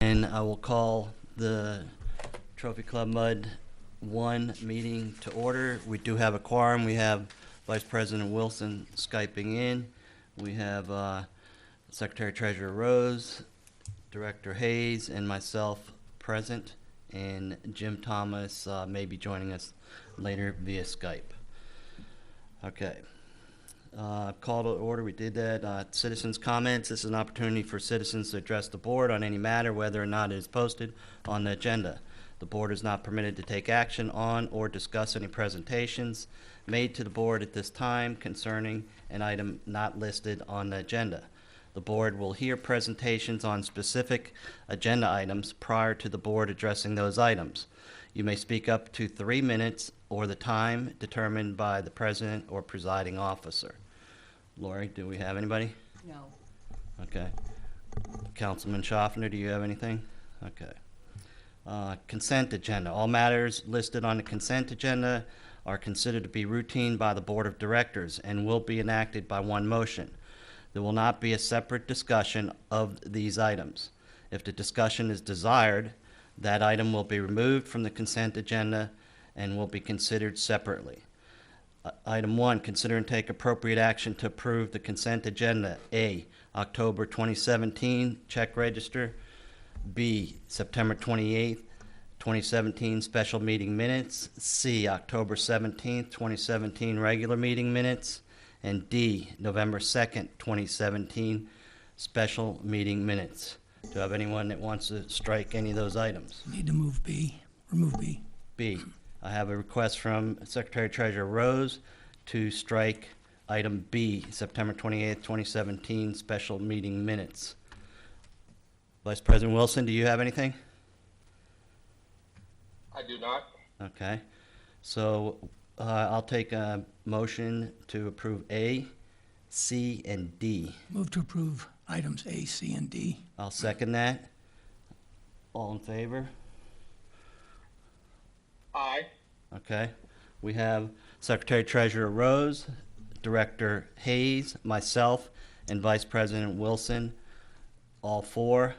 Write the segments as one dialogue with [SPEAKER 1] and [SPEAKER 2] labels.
[SPEAKER 1] And I will call the Trophy Club Mud 1 meeting to order. We do have a quorum. We have Vice President Wilson Skyping in. We have Secretary Treasurer Rose, Director Hayes, and myself present. And Jim Thomas may be joining us later via Skype. Okay. Call to order, we did that. Citizens' comments. This is an opportunity for citizens to address the board on any matter, whether or not it is posted on the agenda. The board is not permitted to take action on or discuss any presentations made to the board at this time concerning an item not listed on the agenda. The board will hear presentations on specific agenda items prior to the board addressing those items. You may speak up to 3 minutes or the time determined by the president or presiding officer. Lori, do we have anybody?
[SPEAKER 2] No.
[SPEAKER 1] Okay. Councilman Schaffner, do you have anything? Okay. Consent agenda. All matters listed on the consent agenda are considered to be routine by the Board of Directors and will be enacted by one motion. There will not be a separate discussion of these items. If the discussion is desired, that item will be removed from the consent agenda and will be considered separately. Item 1, consider and take appropriate action to approve the consent agenda. A, October 2017 check register. B, September 28th, 2017 special meeting minutes. C, October 17th, 2017 regular meeting minutes. And D, November 2nd, 2017 special meeting minutes. Do I have anyone that wants to strike any of those items?
[SPEAKER 3] Need to move B. Remove B.
[SPEAKER 1] B, I have a request from Secretary Treasurer Rose to strike item B, September 28th, 2017 special meeting minutes. Vice President Wilson, do you have anything?
[SPEAKER 4] I do not.
[SPEAKER 1] Okay. So I'll take a motion to approve A, C, and D.
[SPEAKER 3] Move to approve items A, C, and D.
[SPEAKER 1] I'll second that. All in favor?
[SPEAKER 4] Aye.
[SPEAKER 1] Okay. We have Secretary Treasurer Rose, Director Hayes, myself, and Vice President Wilson, all four.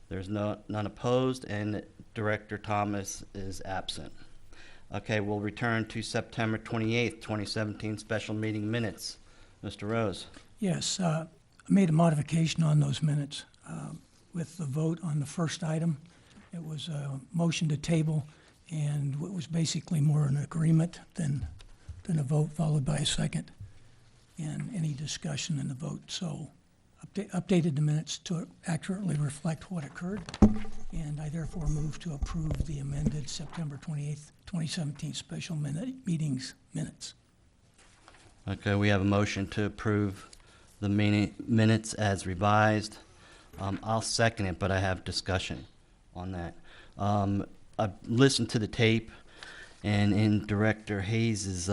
[SPEAKER 1] There's none opposed, and Director Thomas is absent. Okay, we'll return to September 28th, 2017 special meeting minutes. Mr. Rose.
[SPEAKER 3] Yes, I made a modification on those minutes with the vote on the first item. It was a motion to table, and it was basically more an agreement than a vote followed by a second and any discussion in the vote. So updated the minutes to accurately reflect what occurred, and I therefore move to approve the amended September 28th, 2017 special meetings minutes.
[SPEAKER 1] Okay, we have a motion to approve the minutes as revised. I'll second it, but I have discussion on that. I've listened to the tape, and in Director Hayes'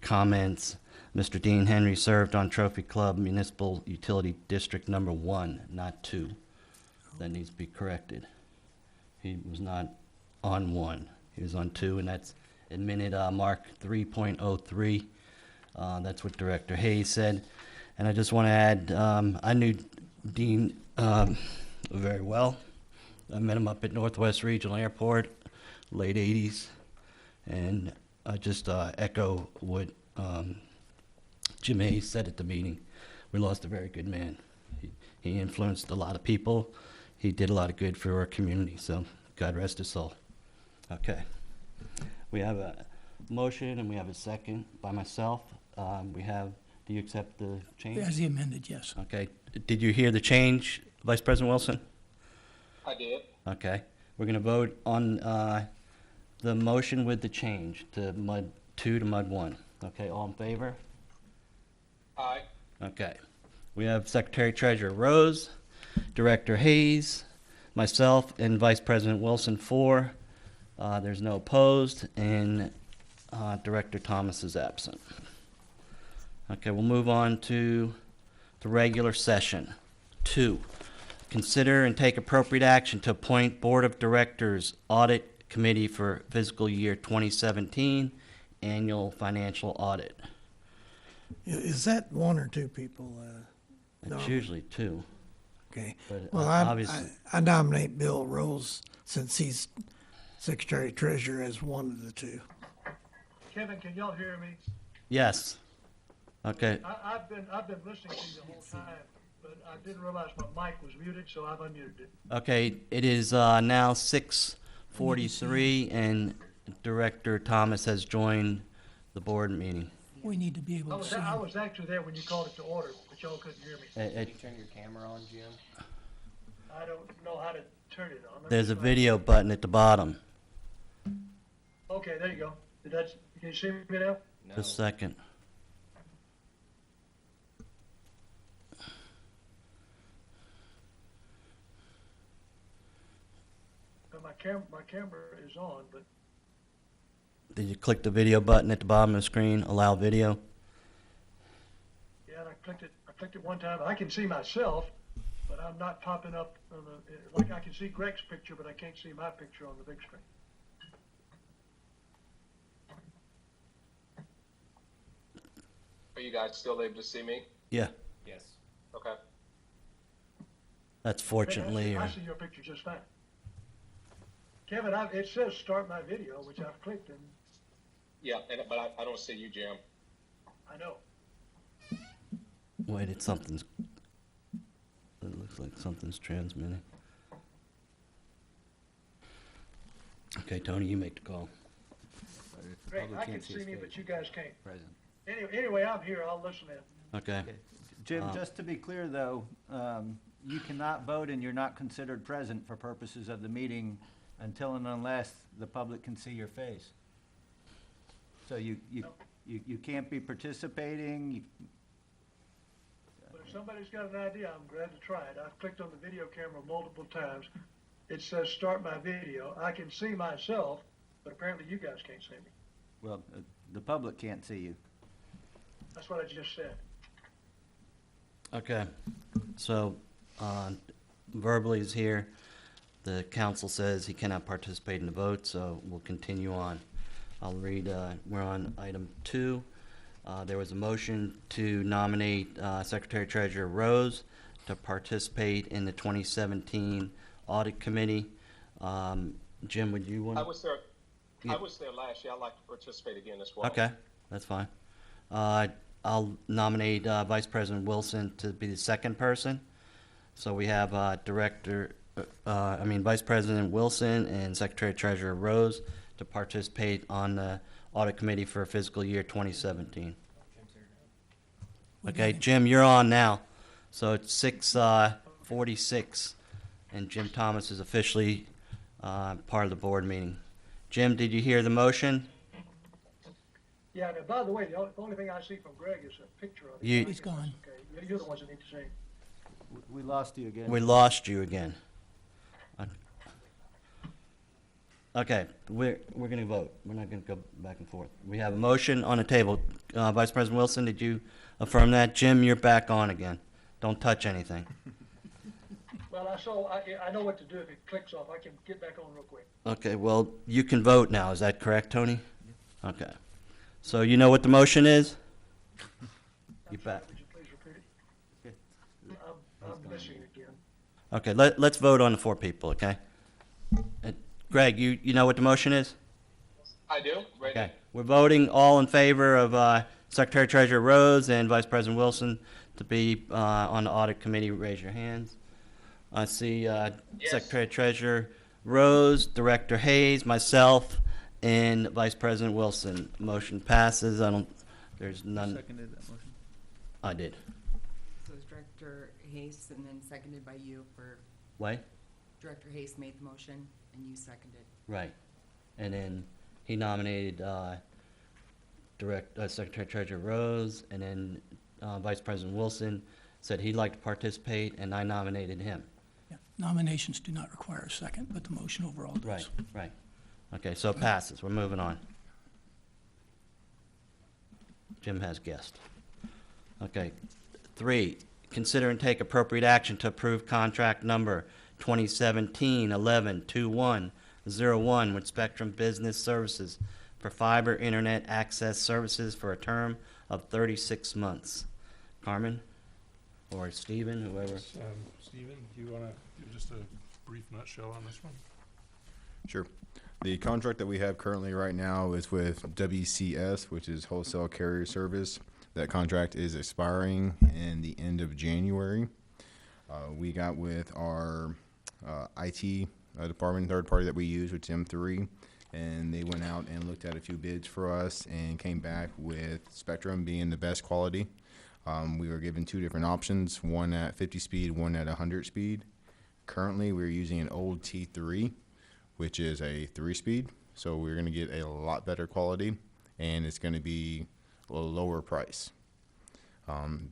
[SPEAKER 1] comments, Mr. Dean Henry served on Trophy Club Municipal Utility District number 1, not 2. That needs to be corrected. He was not on 1. He was on 2, and that's in minute mark 3.03. That's what Director Hayes said. And I just want to add, I knew Dean very well. I met him up at Northwest Regional Airport, late 80s. And I just echo what Jim Hayes said at the meeting. We lost a very good man. He influenced a lot of people. He did a lot of good for our community, so God rest his soul. Okay. We have a motion and we have a second by myself. Do you accept the change?
[SPEAKER 3] As the amended, yes.
[SPEAKER 1] Okay. Did you hear the change, Vice President Wilson?
[SPEAKER 4] I did.
[SPEAKER 1] Okay. We're going to vote on the motion with the change to Mud 2 to Mud 1. Okay, all in favor?
[SPEAKER 4] Aye.
[SPEAKER 1] Okay. We have Secretary Treasurer Rose, Director Hayes, myself, and Vice President Wilson for. There's no opposed, and Director Thomas is absent. Okay, we'll move on to the regular session. 2, consider and take appropriate action to appoint Board of Directors Audit Committee for fiscal year 2017 annual financial audit.
[SPEAKER 5] Is that one or two people?
[SPEAKER 1] It's usually 2.
[SPEAKER 2] Okay.
[SPEAKER 1] But,
[SPEAKER 2] Well,
[SPEAKER 1] obviously-
[SPEAKER 2] I nominate Bill Rose since he's Secretary Treasurer as one of the two.
[SPEAKER 5] Kevin, can y'all hear me?
[SPEAKER 1] Yes. Okay,
[SPEAKER 5] I've been listening to you the whole time, but I didn't realize my mic was muted, so I've unmuted it.
[SPEAKER 1] okay, it is now 6:43, and Director Thomas has joined the board meeting.
[SPEAKER 3] We need to be
[SPEAKER 5] I
[SPEAKER 3] able to
[SPEAKER 5] was,
[SPEAKER 3] see
[SPEAKER 5] I
[SPEAKER 3] him.
[SPEAKER 5] was actually there when you called it to order, but y'all couldn't hear me.
[SPEAKER 1] It-
[SPEAKER 6] Can you turn your camera on, Jim?
[SPEAKER 5] I don't know how to turn it on. Let me
[SPEAKER 1] There's a
[SPEAKER 5] try.
[SPEAKER 1] video button at the bottom.
[SPEAKER 5] Okay, there you go. Can you see me now?
[SPEAKER 6] No.
[SPEAKER 1] Just a second.
[SPEAKER 5] My camera is on, but
[SPEAKER 1] Did you click the video button at the bottom of the screen, allow video?
[SPEAKER 5] yeah, and I clicked it one time. I can see myself, but I'm not popping up on the, like I can see Greg's picture, but I can't see my picture on the big screen.
[SPEAKER 4] Are you guys still able to see me?
[SPEAKER 1] Yeah,
[SPEAKER 6] Yes.
[SPEAKER 4] Okay.
[SPEAKER 1] that's fortunately,
[SPEAKER 5] I see your picture just fine. Kevin, it says start my video, which I've clicked, and
[SPEAKER 4] Yeah, but I don't see you, Jim.
[SPEAKER 5] I know.
[SPEAKER 1] wait, it looks like something's transmitting. Okay, Tony, you make the call.
[SPEAKER 5] Greg, I can see me, but you guys can't. Anyway, I'm here. I'll listen in.
[SPEAKER 1] Okay,
[SPEAKER 7] Jim, just to be clear, though, you cannot vote and you're not considered present for purposes of the meeting until and unless the public can see your face. So you can't be participating.
[SPEAKER 5] But if somebody's got an idea, I'm glad to try it. I've clicked on the video camera multiple times. It says start my video. I can see myself, but apparently you guys can't see me.
[SPEAKER 7] Well, the public can't see you.
[SPEAKER 5] That's what I just said.
[SPEAKER 1] okay. So, verbally is here. The council says he cannot participate in the vote, so we'll continue on. I'll read, we're on item 2. There was a motion to nominate Secretary Treasurer Rose to participate in the 2017 Audit Committee. Jim, would you want
[SPEAKER 4] I
[SPEAKER 1] to?
[SPEAKER 4] was there.
[SPEAKER 1] Yeah.
[SPEAKER 4] I was there last year. I'd like to participate again as well.
[SPEAKER 1] Okay, that's fine. I'll nominate Vice President Wilson to be the second person. So we have Vice President Wilson and Secretary Treasurer Rose to participate on the Audit Committee for fiscal year 2017. Okay, Jim, you're on now. So it's 6:46, and Jim Thomas is officially part of the board meeting. Jim, did you hear the motion?
[SPEAKER 5] Yeah, and by the way, the only thing I see from Greg is a picture of him.
[SPEAKER 1] You-
[SPEAKER 3] He's gone.
[SPEAKER 5] Okay, you're the ones that need to see him.
[SPEAKER 7] We lost you again.
[SPEAKER 1] We lost you again. Okay, we're gonna vote. We're not gonna go back and forth. We have a motion on the table. Vice President Wilson, did you affirm that? Jim, you're back on again. Don't touch anything.
[SPEAKER 5] Well, I know what to do if it clicks off. I can get back on real quick.
[SPEAKER 1] Okay, well, you can vote now. Is that correct, Tony? Okay. So you know what the motion is? You bet.
[SPEAKER 5] Would you please repeat it? I'm missing again.
[SPEAKER 1] Okay, let's vote on the 4 people, okay? Greg, you know what the motion is?
[SPEAKER 4] I do. Ready?
[SPEAKER 1] Okay, we're voting all in favor of Secretary Treasurer Rose and Vice President Wilson to be on the Audit Committee. Raise your hands. I see Secretary Treasurer Rose, Director Hayes, myself, and Vice President Wilson. Motion passes. There's none.
[SPEAKER 7] Seconded that motion?
[SPEAKER 1] I did.
[SPEAKER 8] So it's Director Hayes and then seconded by you for,
[SPEAKER 1] Wait?
[SPEAKER 8] Director Hayes made the motion and you seconded.
[SPEAKER 1] Right. And then he nominated Secretary Treasurer Rose, and then Vice President Wilson said he'd like to participate, and I nominated him.
[SPEAKER 3] Yeah. Nominations do not require a second, but the motion overall does.
[SPEAKER 1] Right, right. Okay, so it passes. We're moving on. Jim has guessed. Okay. 3, consider and take appropriate action to approve contract number 2017-11-2101 with Spectrum Business Services for fiber internet access services for a term of 36 months. Carmen? or Stephen, whoever.
[SPEAKER 9] Stephen, do you want to give just a brief nutshell on this one?
[SPEAKER 10] Sure. The contract that we have currently right now is with WCS, which is Wholesale Carrier Service. That contract is expiring in the end of January. We got with our IT department, third party that we use, which is M3, and they went out and looked at a few bids for us and came back with Spectrum being the best quality. We were given two different options, one at 50 speed, one at 100 speed. Currently, we're using an old T3, which is a 3-speed, so we're going to get a lot better quality, and it's going to be a lower price.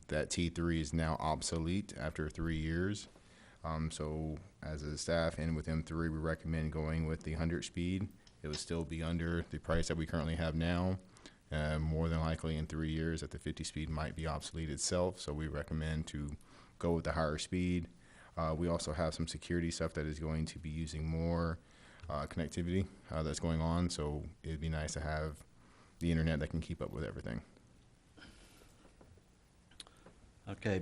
[SPEAKER 10] That T3 is now obsolete after 3 years, so as a staff and with M3, we recommend going with the 100 speed. It would still be under the price that we currently have now. More than likely in 3 years that the 50 speed might be obsolete itself, so we recommend to go with the higher speed. We also have some security stuff that is going to be using more connectivity that's going on, so it'd be nice to have the internet that can keep up with everything.
[SPEAKER 1] Okay,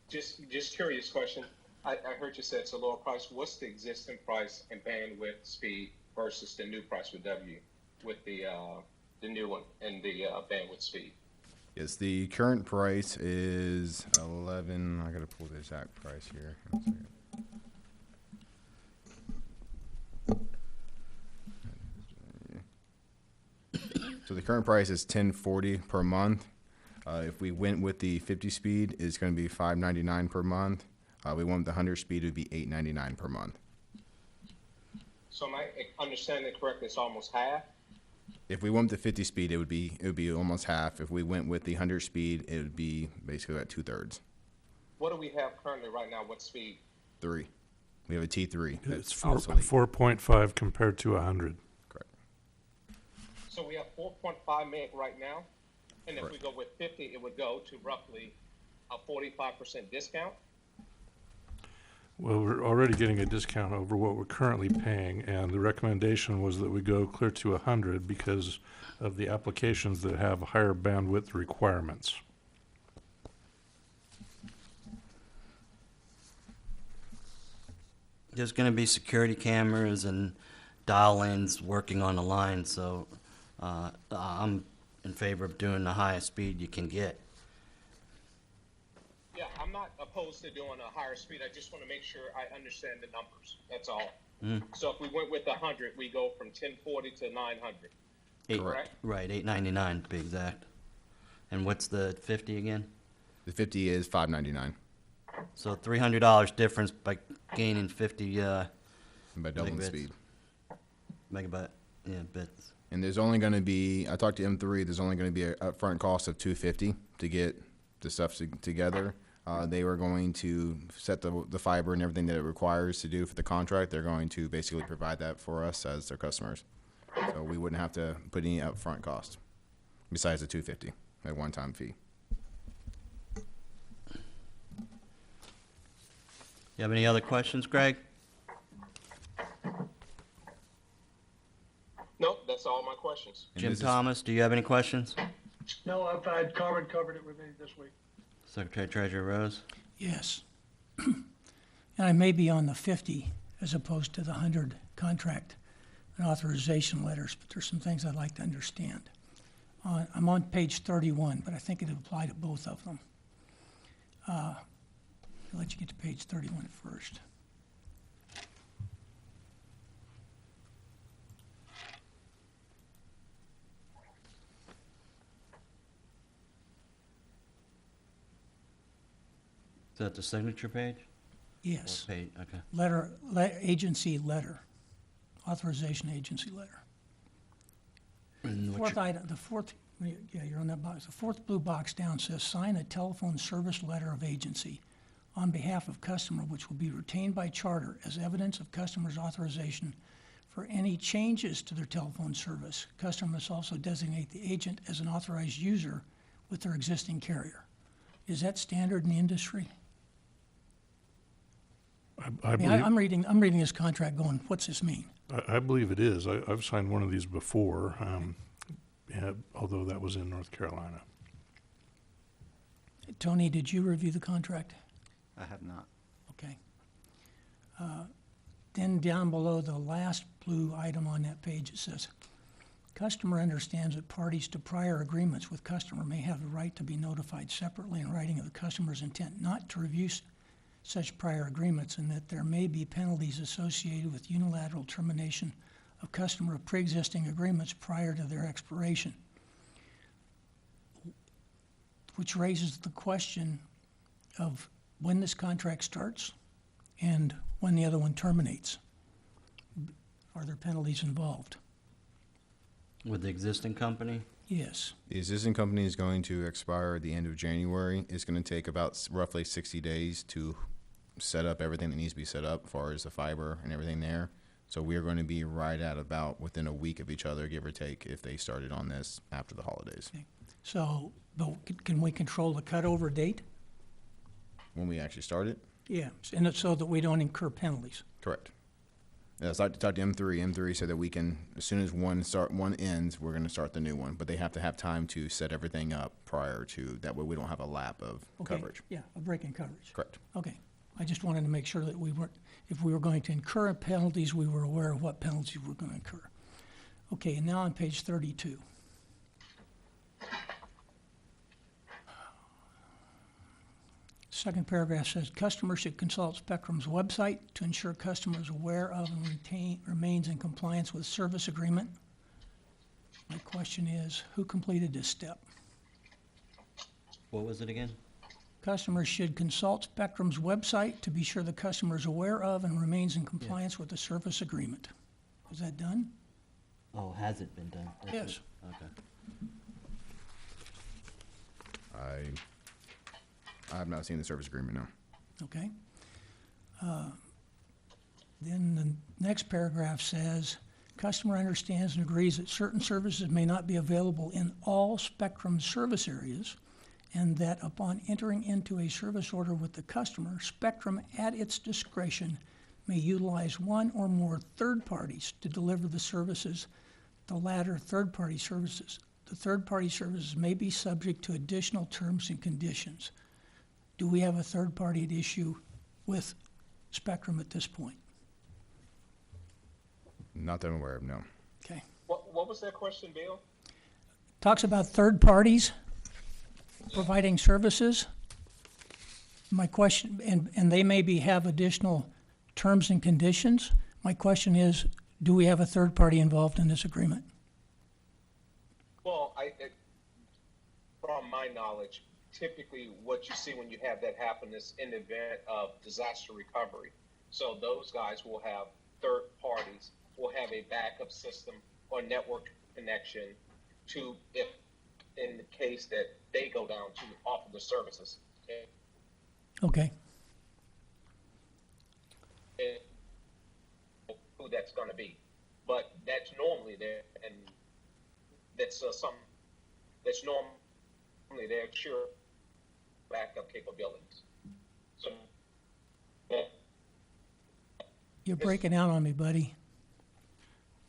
[SPEAKER 4] Just curious question. I heard you said it's a lower price. What's the existing price and bandwidth speed versus the new price with the new one and the bandwidth speed?
[SPEAKER 10] Yes, the current price is 11. I gotta pull the exact price here. One second. So the current price is $10.40 per month. If we went with the 50 speed, it's going to be $5.99 per month. We went with the 100 speed, it would be $8.99 per month.
[SPEAKER 4] So am I understanding it correctly? It's almost half?
[SPEAKER 10] If we went with the 50 speed, it would be almost half. If we went with the 100 speed, it would be basically at 2/3.
[SPEAKER 4] What do we have currently right now? What speed?
[SPEAKER 10] 3. We have a T3.
[SPEAKER 9] It's
[SPEAKER 10] That's obsolete.
[SPEAKER 9] 4.5 compared to 100.
[SPEAKER 10] Correct.
[SPEAKER 4] So we have 4.5 meg right now, and if we
[SPEAKER 10] Correct.
[SPEAKER 4] go with 50, it would go to roughly a 45% discount.
[SPEAKER 9] Well, we're already getting a discount over what we're currently paying, and the recommendation was that we go clear to 100 because of the applications that have higher bandwidth requirements.
[SPEAKER 1] there's gonna be security cameras and dial-ins working on the line, so, I'm in favor of doing the highest speed you can get.
[SPEAKER 4] Yeah, I'm not opposed to doing a higher speed. I just want to make sure I understand the numbers. That's all. So if we went with 100, we go from 1040 to 900. Correct.
[SPEAKER 1] Right, $8.99 to be exact. And what's the 50 again?
[SPEAKER 10] The 50 is $5.99
[SPEAKER 1] So $300 difference by gaining 50
[SPEAKER 10] by doubling the
[SPEAKER 1] Megabits.
[SPEAKER 10] speed.
[SPEAKER 1] megabyte, bits.
[SPEAKER 10] And there's only going to be, I talked to M3, there's only going to be an upfront cost of $250 to get the stuff together. They were going to set the fiber and everything that it requires to do for the contract. They're going to basically provide that for us as their customers. So we wouldn't have to put any upfront cost besides the $250, a one-time fee.
[SPEAKER 1] You have any other questions, Greg?
[SPEAKER 4] Nope, that's all my questions.
[SPEAKER 10] And
[SPEAKER 1] Jim
[SPEAKER 10] this is-
[SPEAKER 1] Thomas, do you have any questions?
[SPEAKER 5] No, I've had Carmen covered it with me this week.
[SPEAKER 1] Secretary Treasurer Rose?
[SPEAKER 3] Yes. And I may be on the 50 as opposed to the 100 contract and authorization letters, but there's some things I'd like to understand. I'm on page 31, but I think it'd apply to both of them. I'll let you get to page 31 first.
[SPEAKER 1] Is that the signature page?
[SPEAKER 3] Yes.
[SPEAKER 1] Or page, okay.
[SPEAKER 3] Agency letter, authorization agency letter.
[SPEAKER 1] And
[SPEAKER 3] Fourth item, the fourth, yeah, you're on that box. The fourth blue box down says, sign a telephone service letter of agency on behalf of customer, which will be retained by charter as evidence of customer's authorization for any changes to their telephone service. Customer must also designate the agent as an authorized user with their existing carrier. Is that standard in the industry?
[SPEAKER 9] I
[SPEAKER 3] I mean,
[SPEAKER 9] believe,
[SPEAKER 3] I'm reading this contract going, what's this mean?
[SPEAKER 9] I believe it is. I've signed one of these before, although that was in North Carolina.
[SPEAKER 3] Tony, did you review the contract?
[SPEAKER 7] I have not.
[SPEAKER 3] Okay. Then down below the last blue item on that page, it says, customer understands that parties to prior agreements with customer may have the right to be notified separately in writing of the customer's intent not to review such prior agreements, and that there may be penalties associated with unilateral termination of customer of pre-existing agreements prior to their expiration. Which raises the question of when this contract starts and when the other one terminates. Are there penalties involved?
[SPEAKER 1] With the existing company?
[SPEAKER 3] Yes.
[SPEAKER 10] The existing company is going to expire at the end of January. It's going to take about roughly 60 days to set up everything that needs to be set up as far as the fiber and everything there. So we are going to be right at about within a week of each other, give or take, if they started on this after the holidays.
[SPEAKER 3] Okay. So, but can we control the cutover date?
[SPEAKER 10] When we actually start it?
[SPEAKER 3] Yeah, and it's so that we don't incur penalties.
[SPEAKER 10] Correct. Yeah, so I talked to M3. M3 said that we can, as soon as one ends, we're going to start the new one. But they have to have time to set everything up prior to, that way we don't have a lap of
[SPEAKER 3] Okay.
[SPEAKER 10] coverage.
[SPEAKER 3] Yeah, a break in coverage.
[SPEAKER 10] Correct.
[SPEAKER 3] Okay. I just wanted to make sure that we weren't, if we were going to incur penalties, we were aware of what penalties we were going to incur. Okay, and now on page 32. Second paragraph says, customer should consult Spectrum's website to ensure customer is aware of and remains in compliance with service agreement. My question is, who completed this step?
[SPEAKER 1] What was it again?
[SPEAKER 3] Customers should consult Spectrum's website to be sure the customer is aware of and remains in compliance with the service agreement. Was that done?
[SPEAKER 1] Oh, has it been done? That's
[SPEAKER 3] Yes.
[SPEAKER 1] it. Okay.
[SPEAKER 10] I have not seen the service agreement, no.
[SPEAKER 3] Okay. Then the next paragraph says, customer understands and agrees that certain services may not be available in all Spectrum service areas, and that upon entering into a service order with the customer, Spectrum, at its discretion, may utilize one or more third parties to deliver the services, the latter third-party services. The third-party services may be subject to additional terms and conditions. Do we have a third party at issue with Spectrum at this point?
[SPEAKER 10] Not that I'm aware of, no.
[SPEAKER 3] Okay.
[SPEAKER 4] What was that question, Bill?
[SPEAKER 3] Talks about third parties providing services. My question, and they maybe have additional terms and conditions. My question is, do we have a third party involved in this agreement?
[SPEAKER 4] Well, from my knowledge, typically what you see when you have that happen is in the event of disaster recovery. So those guys will have third parties, will have a backup system or network connection to, if in the case that they go down, to offer the services.
[SPEAKER 3] Okay.
[SPEAKER 4] And who that's going to be. But that's normally there, and that's something that's normally there, sure, backup capabilities. So,
[SPEAKER 3] You're breaking out on me, buddy.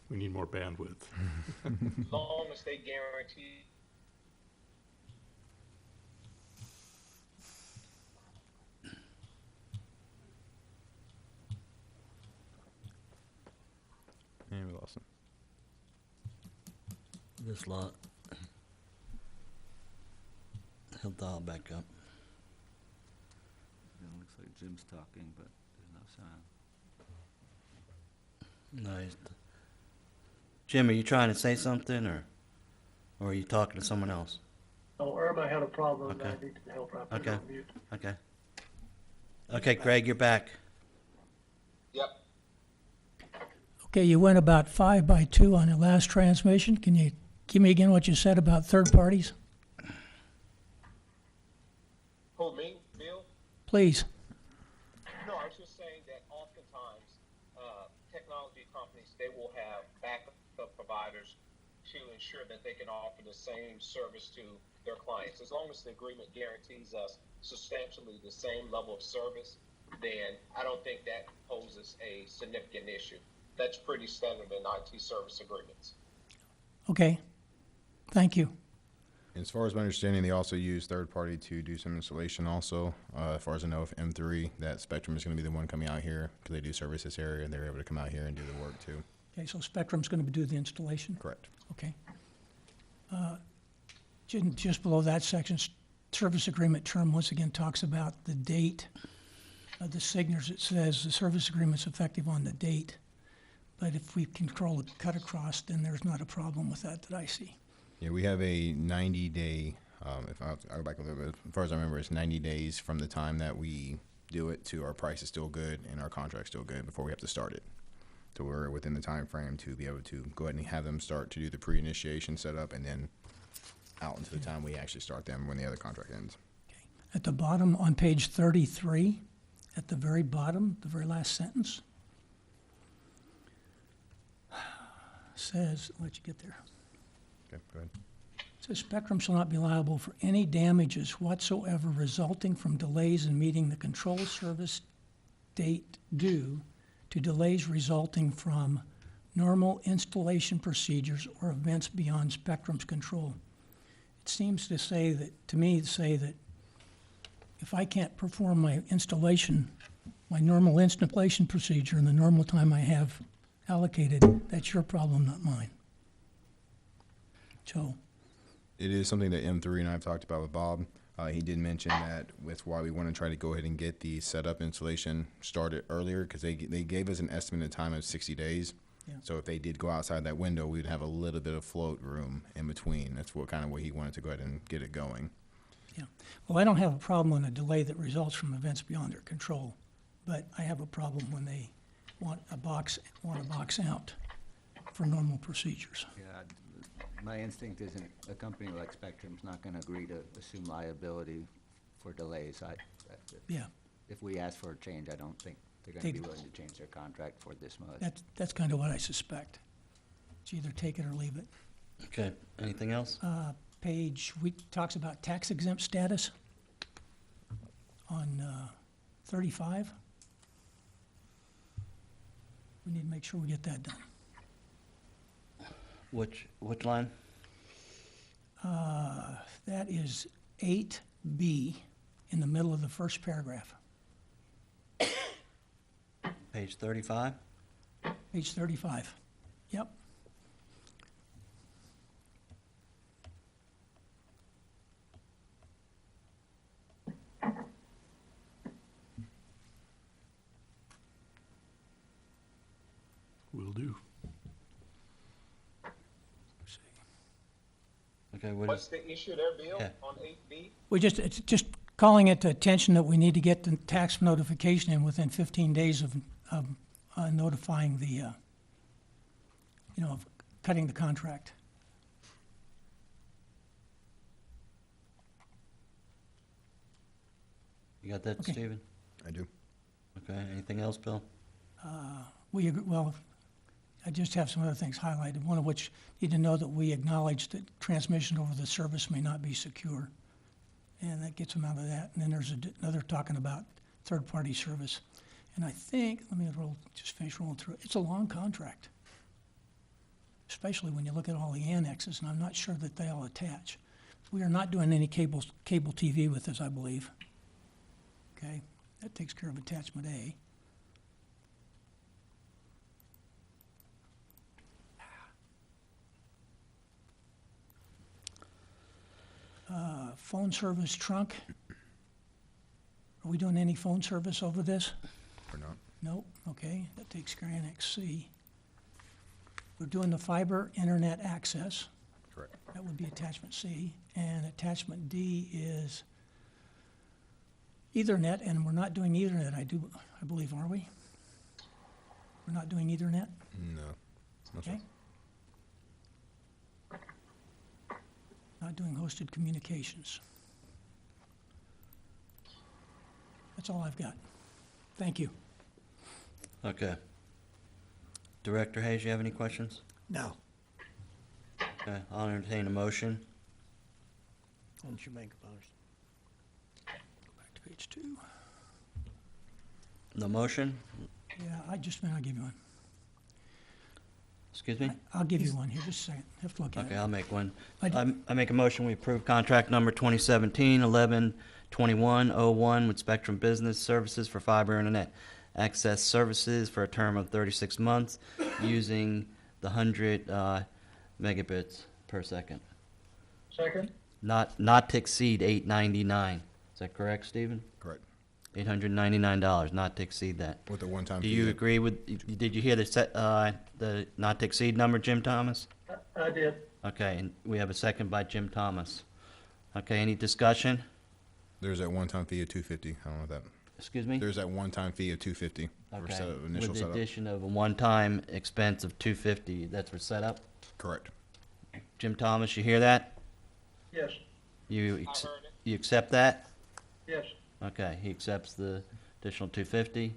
[SPEAKER 9] We need more bandwidth.
[SPEAKER 4] as long as they guarantee
[SPEAKER 10] Yeah, we lost him.
[SPEAKER 1] This lot. He'll dial back up.
[SPEAKER 7] It looks like Jim's talking, but there's no sound.
[SPEAKER 1] Nice. Jim, are you trying to say something, or are you talking to someone else?
[SPEAKER 5] Oh, Irma had a problem, and I
[SPEAKER 1] Okay.
[SPEAKER 5] need to help her. I put
[SPEAKER 1] Okay.
[SPEAKER 5] her on mute.
[SPEAKER 1] Okay. Okay, Greg, you're back.
[SPEAKER 4] Yep.
[SPEAKER 3] Okay, you went about 5 by 2 on the last transmission. Can you give me again what you said about third parties?
[SPEAKER 4] Who, me, Bill?
[SPEAKER 3] Please.
[SPEAKER 4] No, I was just saying that oftentimes technology companies, they will have backup providers to ensure that they can offer the same service to their clients. As long as the agreement guarantees us substantially the same level of service, then I don't think that poses a significant issue. That's pretty standard in IT service agreements.
[SPEAKER 3] Okay. Thank you.
[SPEAKER 10] As far as my understanding, they also use third party to do some installation also. As far as I know, with M3, that Spectrum is going to be the one coming out here because they do service this area and they're able to come out here and do the work too.
[SPEAKER 3] Okay, so Spectrum's going to do the installation?
[SPEAKER 10] Correct.
[SPEAKER 3] Okay. Just below that section, service agreement term once again talks about the date of the signatures. It says the service agreement's effective on the date, but if we control the cut across, then there's not a problem with that I see.
[SPEAKER 10] Yeah, we have a 90-day, if I'll go back a little bit, as far as I remember, it's 90 days from the time that we do it to our price is still good and our contract's still good before we have to start it. So we're within the time frame to be able to go ahead and have them start to do the pre-initiation setup and then out until the time we actually start them when the other contract ends.
[SPEAKER 3] Okay. At the bottom, on page 33, at the very bottom, the very last sentence, says, I'll let you get there.
[SPEAKER 10] Okay, go ahead.
[SPEAKER 3] It says Spectrum shall not be liable for any damages whatsoever resulting from delays in meeting the control service date due to delays resulting from normal installation procedures or events beyond Spectrum's control. It seems to say that, to me, that if I can't perform my installation, my normal installation procedure in the normal time I have allocated, that's your problem, not mine. So,
[SPEAKER 10] It is something that M3 and I have talked about with Bob. He did mention that with why we want to try to go ahead and get the setup installation started earlier because they gave us an estimated time of 60 days.
[SPEAKER 3] Yeah.
[SPEAKER 10] So if they did go outside that window, we'd have a little bit of float room in between. That's what kind of way he wanted to go ahead and get it going.
[SPEAKER 3] yeah. Well, I don't have a problem on a delay that results from events beyond their control, but I have a problem when they want a box out for normal procedures.
[SPEAKER 7] Yeah, my instinct isn't a company like Spectrum's not gonna agree to assume liability for delays.
[SPEAKER 3] Yeah,
[SPEAKER 7] If we ask for a change, I don't think they're gonna
[SPEAKER 3] They-
[SPEAKER 7] be willing to change their contract for this much.
[SPEAKER 3] that's kind of what I suspect. It's either take it or leave it.
[SPEAKER 1] Okay, anything else?
[SPEAKER 3] Page, talks about tax exempt status on 35. We need to make sure we get that done.
[SPEAKER 1] Which line?
[SPEAKER 3] That is 8B in the middle of the first paragraph.
[SPEAKER 1] Page 35?
[SPEAKER 3] Page 35. Yep.
[SPEAKER 9] Will do.
[SPEAKER 1] Okay, what
[SPEAKER 4] What's
[SPEAKER 1] is,
[SPEAKER 4] the issue there, Bill,
[SPEAKER 1] Yeah.
[SPEAKER 4] on 8B?
[SPEAKER 3] It's just calling it to attention that we need to get the tax notification in within 15 days of notifying the, of cutting the contract.
[SPEAKER 1] you got that,
[SPEAKER 3] Okay.
[SPEAKER 1] Stephen?
[SPEAKER 10] I do.
[SPEAKER 1] Okay, anything else, Bill?
[SPEAKER 3] Well, I just have some other things highlighted, one of which need to know that we acknowledge that transmission over the service may not be secure. And that gets them out of that. And then there's another talking about third-party service. And I think, let me just finish rolling through it. It's a long contract, especially when you look at all the annexes, and I'm not sure that they all attach. We are not doing any cable TV with this, I believe. Okay, that takes care of attachment A. Phone service trunk. Are we doing any phone service over this?
[SPEAKER 10] Or not?
[SPEAKER 3] Nope, okay, that takes care of Annex C. We're doing the fiber internet access.
[SPEAKER 10] Correct.
[SPEAKER 3] That would be attachment C. And attachment D is Ethernet, and we're not doing Ethernet, I believe, are we? We're not doing Ethernet?
[SPEAKER 10] No.
[SPEAKER 3] Okay. Not doing hosted communications. That's all I've got. Thank you.
[SPEAKER 1] Okay. Director Hayes, you have any questions?
[SPEAKER 2] No.
[SPEAKER 1] Okay, I'll entertain a motion.
[SPEAKER 2] Why don't you make a motion?
[SPEAKER 3] Go back to page 2.
[SPEAKER 1] The motion?
[SPEAKER 3] Yeah, I'll give you one.
[SPEAKER 1] Excuse me?
[SPEAKER 3] I'll give you one here, just a second. Have to look at
[SPEAKER 1] Okay,
[SPEAKER 3] it.
[SPEAKER 1] I'll make one.
[SPEAKER 3] I-
[SPEAKER 1] I make a motion, we approve contract number 2017-11-2101 with Spectrum Business Services for fiber internet access services for a term of 36 months using the 100 megabits per second.
[SPEAKER 5] Second?
[SPEAKER 1] Not to exceed $899. Is that correct, Stephen?
[SPEAKER 10] Correct.
[SPEAKER 1] $899, not to exceed that.
[SPEAKER 10] With a one-time
[SPEAKER 1] Do
[SPEAKER 10] fee.
[SPEAKER 1] you agree with, did you hear the not to exceed number, Jim Thomas?
[SPEAKER 5] I did.
[SPEAKER 1] Okay, and we have a second by Jim Thomas. Okay, any discussion?
[SPEAKER 10] There's that one-time fee of $250. I don't know that.
[SPEAKER 1] Excuse me?
[SPEAKER 10] There's that one-time fee of $250 for
[SPEAKER 1] Okay,
[SPEAKER 10] initial
[SPEAKER 1] with the
[SPEAKER 10] setup.
[SPEAKER 1] addition of a one-time expense of $250, that's for setup?
[SPEAKER 10] Correct.
[SPEAKER 1] Jim Thomas, you hear that?
[SPEAKER 5] Yes,
[SPEAKER 1] You,
[SPEAKER 4] I heard it.
[SPEAKER 1] you accept that?
[SPEAKER 5] yes.
[SPEAKER 1] Okay, he accepts the additional $250.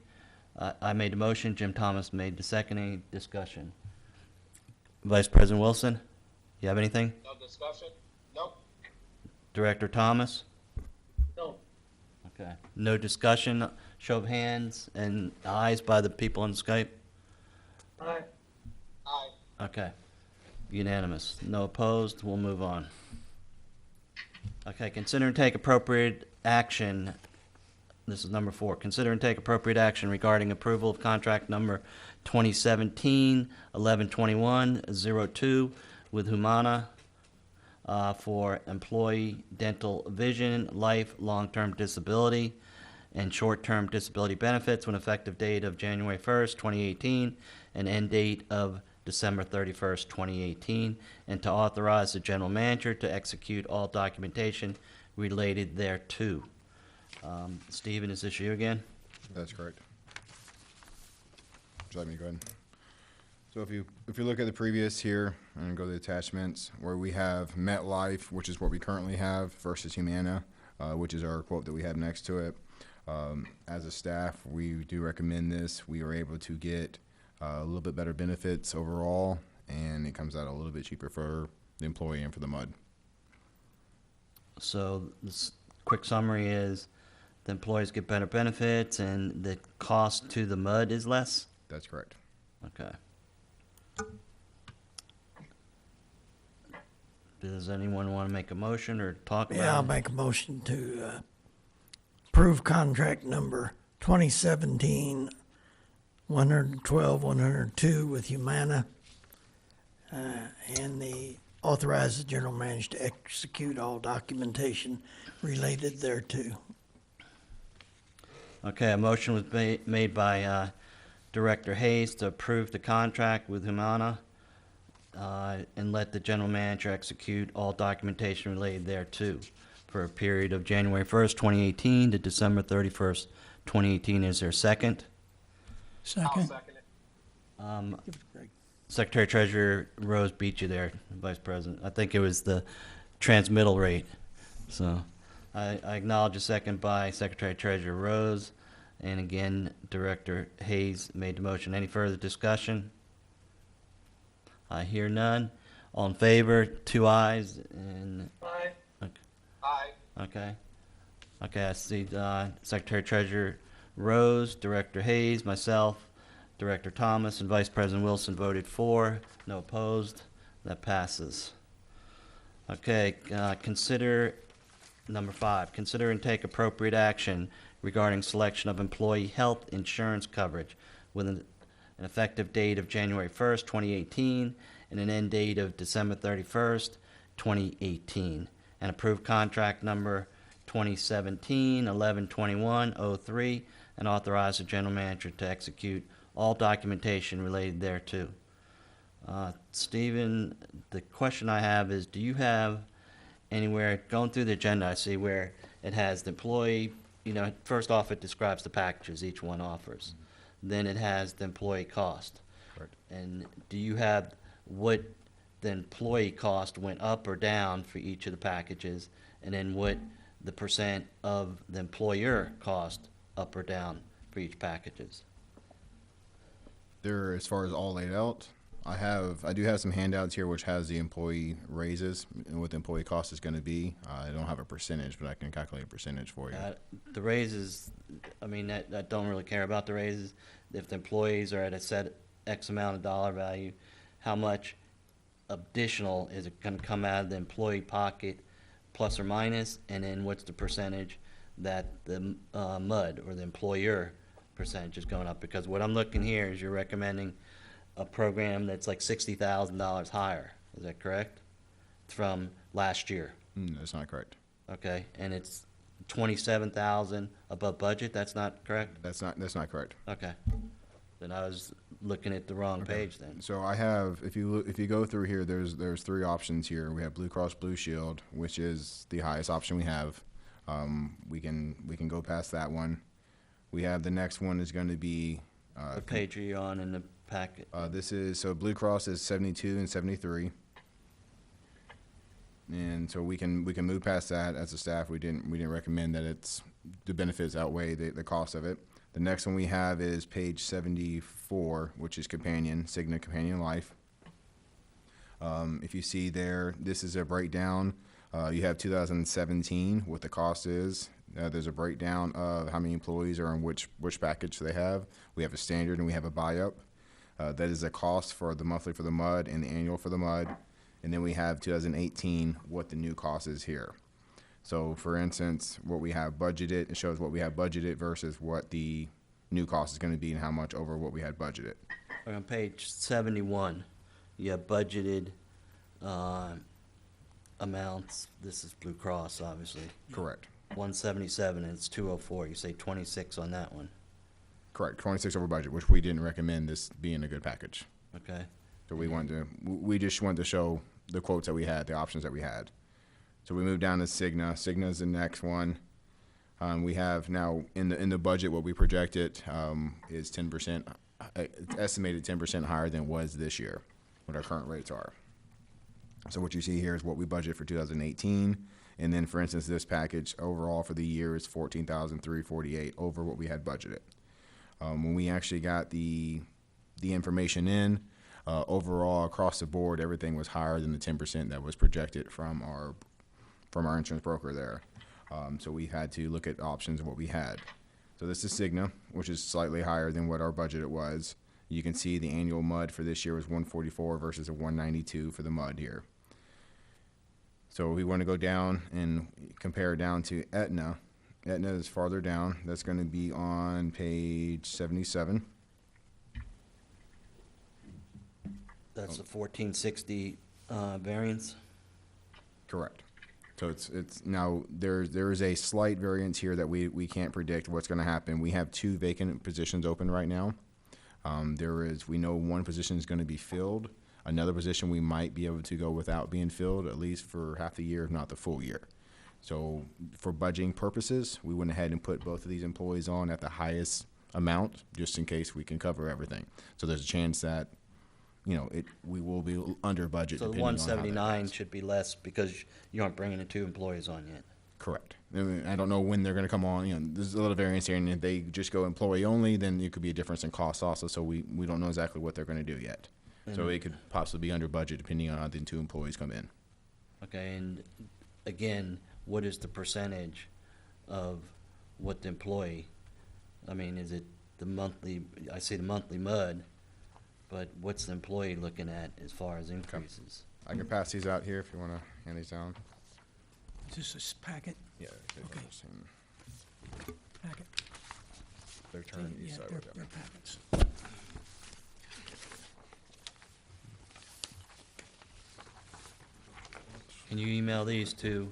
[SPEAKER 1] I made the motion, Jim Thomas made the second. Any discussion? Vice President Wilson, you have anything?
[SPEAKER 4] No discussion? Nope.
[SPEAKER 1] Director Thomas?
[SPEAKER 5] No.
[SPEAKER 1] Okay. No discussion, show of hands and ayes by the people on Skype?
[SPEAKER 5] Aye.
[SPEAKER 4] Aye.
[SPEAKER 1] Okay. Unanimous. No opposed. We'll move on. Okay, consider and take appropriate action. This is number 4. Consider and take appropriate action regarding approval of contract number 2017-1121-02 with Humana for employee dental vision, life, long-term disability, and short-term disability benefits with an effective date of January 1st, 2018, and end date of December 31st, 2018, and to authorize the general manager to execute all documentation related thereto. Stephen, is this you again?
[SPEAKER 10] That's correct. Would you like me to go ahead? So if you look at the previous here and go to the attachments where we have MetLife, which is what we currently have, versus Humana, which is our quote that we have next to it. As a staff, we do recommend this. We are able to get a little bit better benefits overall, and it comes out a little bit cheaper for the employee and for the MUD.
[SPEAKER 1] So this quick summary is the employees get better benefits and the cost to the MUD is less?
[SPEAKER 10] That's correct.
[SPEAKER 1] Okay. Does anyone want to make a motion or talk about it?
[SPEAKER 2] Yeah, I'll make a motion to approve contract number 2017-112-102 with Humana, and authorize the general manager to execute all documentation related thereto.
[SPEAKER 1] Okay, a motion was made by Director Hayes to approve the contract with Humana and let the general manager execute all documentation related thereto for a period of January 1st, 2018 to December 31st, 2018. Is there a second?
[SPEAKER 5] I'll
[SPEAKER 3] Second.
[SPEAKER 5] second it.
[SPEAKER 3] Give it to Greg.
[SPEAKER 1] Secretary Treasurer Rose beat you there, Vice President. I think it was the transmittal rate. So I acknowledge a second by Secretary Treasurer Rose. And again, Director Hayes made the motion. Any further discussion? I hear none. All in favor, 2 ayes and,
[SPEAKER 5] Aye.
[SPEAKER 4] Aye.
[SPEAKER 1] okay. Okay, I see Secretary Treasurer Rose, Director Hayes, myself, Director Thomas, and Vice President Wilson voted for. No opposed. That passes. Okay, consider, number 5, consider and take appropriate action regarding selection of employee health insurance coverage with an effective date of January 1st, 2018, and an end date of December 31st, 2018, and approve contract number 2017-1121-03, and authorize the general manager to execute all documentation related thereto. Stephen, the question I have is, do you have anywhere, going through the agenda, I see where it has the employee, first off it describes the packages each one offers. Then it has the employee cost.
[SPEAKER 10] Correct.
[SPEAKER 1] And do you have what the employee cost went up or down for each of the packages, and then what the percent of the employer cost up or down for each packages?
[SPEAKER 10] There, as far as all laid out, I do have some handouts here which has the employee raises and what the employee cost is going to be. I don't have a percentage, but I can calculate a percentage for you.
[SPEAKER 1] The raises, I don't really care about the raises. If the employees are at a set X amount of dollar value, how much additional is it gonna come out of the employee pocket, plus or minus, and then what's the percentage that the MUD or the employer percentage is going up? Because what I'm looking here is you're recommending a program that's like $60,000 higher. Is that correct? From last year,
[SPEAKER 10] That's not correct.
[SPEAKER 1] okay? And it's 27,000 above budget. That's not correct.
[SPEAKER 10] That's not correct.
[SPEAKER 1] Okay. Then I was looking at the wrong page then.
[SPEAKER 10] So I have, if you go through here, there's three options here. We have Blue Cross Blue Shield, which is the highest option we have. We can go past that one. We have the next one is going to be
[SPEAKER 1] What page are you on in the packet?
[SPEAKER 10] this is so Blue Cross is 72 and 73. And so we can move past that. As a staff, we didn't recommend that the benefits outweigh the cost of it. The next one we have is page 74, which is Cigna Companion Life. If you see there, this is a breakdown. You have 2017, what the cost is. There's a breakdown of how many employees are in which package they have. We have a standard and we have a buy-up. That is a cost for the monthly for the MUD and the annual for the MUD. And then we have 2018, what the new cost is here. So for instance, what we have budgeted, it shows what we have budgeted versus what the new cost is going to be and how much over what we had budgeted.
[SPEAKER 1] On page 71, you have budgeted amounts. This is Blue Cross, obviously.
[SPEAKER 10] Correct.
[SPEAKER 1] 177, and it's 204. You say 26 on that one.
[SPEAKER 10] Correct. 26 over budget, which we didn't recommend this being a good package.
[SPEAKER 1] Okay.
[SPEAKER 10] So we just wanted to show the quotes that we had, the options that we had. So we moved down to Cigna. Cigna is the next one. We have now in the budget what we projected is 10%, it's estimated 10% higher than it was this year, what our current rates are. So what you see here is what we budgeted for 2018, and then for instance, this package overall for the year is $14,348 over what we had budgeted. When we actually got the information in, overall across the board, everything was higher than the 10% that was projected from our insurance broker there. So we had to look at options of what we had. So this is Cigna, which is slightly higher than what our budget was. You can see the annual MUD for this year was 144 versus a 192 for the MUD here. So we want to go down and compare down to Aetna. Aetna is farther down. That's going to be on page 77.
[SPEAKER 1] That's a 1460 variance.
[SPEAKER 10] Correct. So it's now there is a slight variance here that we can't predict what's going to happen. We have 2 vacant positions open right now. We know one position is going to be filled. Another position we might be able to go without being filled at least for half the year, if not the full year. So for budgeting purposes, we went ahead and put both of these employees on at the highest amount just in case we can cover everything. So there's a chance that we will be under budget.
[SPEAKER 1] So the
[SPEAKER 10] depending on how that
[SPEAKER 1] 179
[SPEAKER 10] goes.
[SPEAKER 1] should be less because you aren't bringing the 2 employees on yet.
[SPEAKER 10] Correct. I mean, I don't know when they're going to come on. There's a little variance here, and if they just go employee only, then it could be a difference in cost also. So we don't know exactly what they're going to do yet. So it could possibly be under budget depending on how the 2 employees come in.
[SPEAKER 1] Okay, and again, what is the percentage of what the employee? I mean, is it the monthly? I see the monthly MUD, but what's the employee looking at as far as increases?
[SPEAKER 10] I can pass these out here if you want to hand these down.
[SPEAKER 3] Is this a packet?
[SPEAKER 10] Yeah.
[SPEAKER 3] Okay. Packet?
[SPEAKER 10] They're turning each
[SPEAKER 3] Yeah,
[SPEAKER 10] side.
[SPEAKER 3] they're packets.
[SPEAKER 1] Can you email these to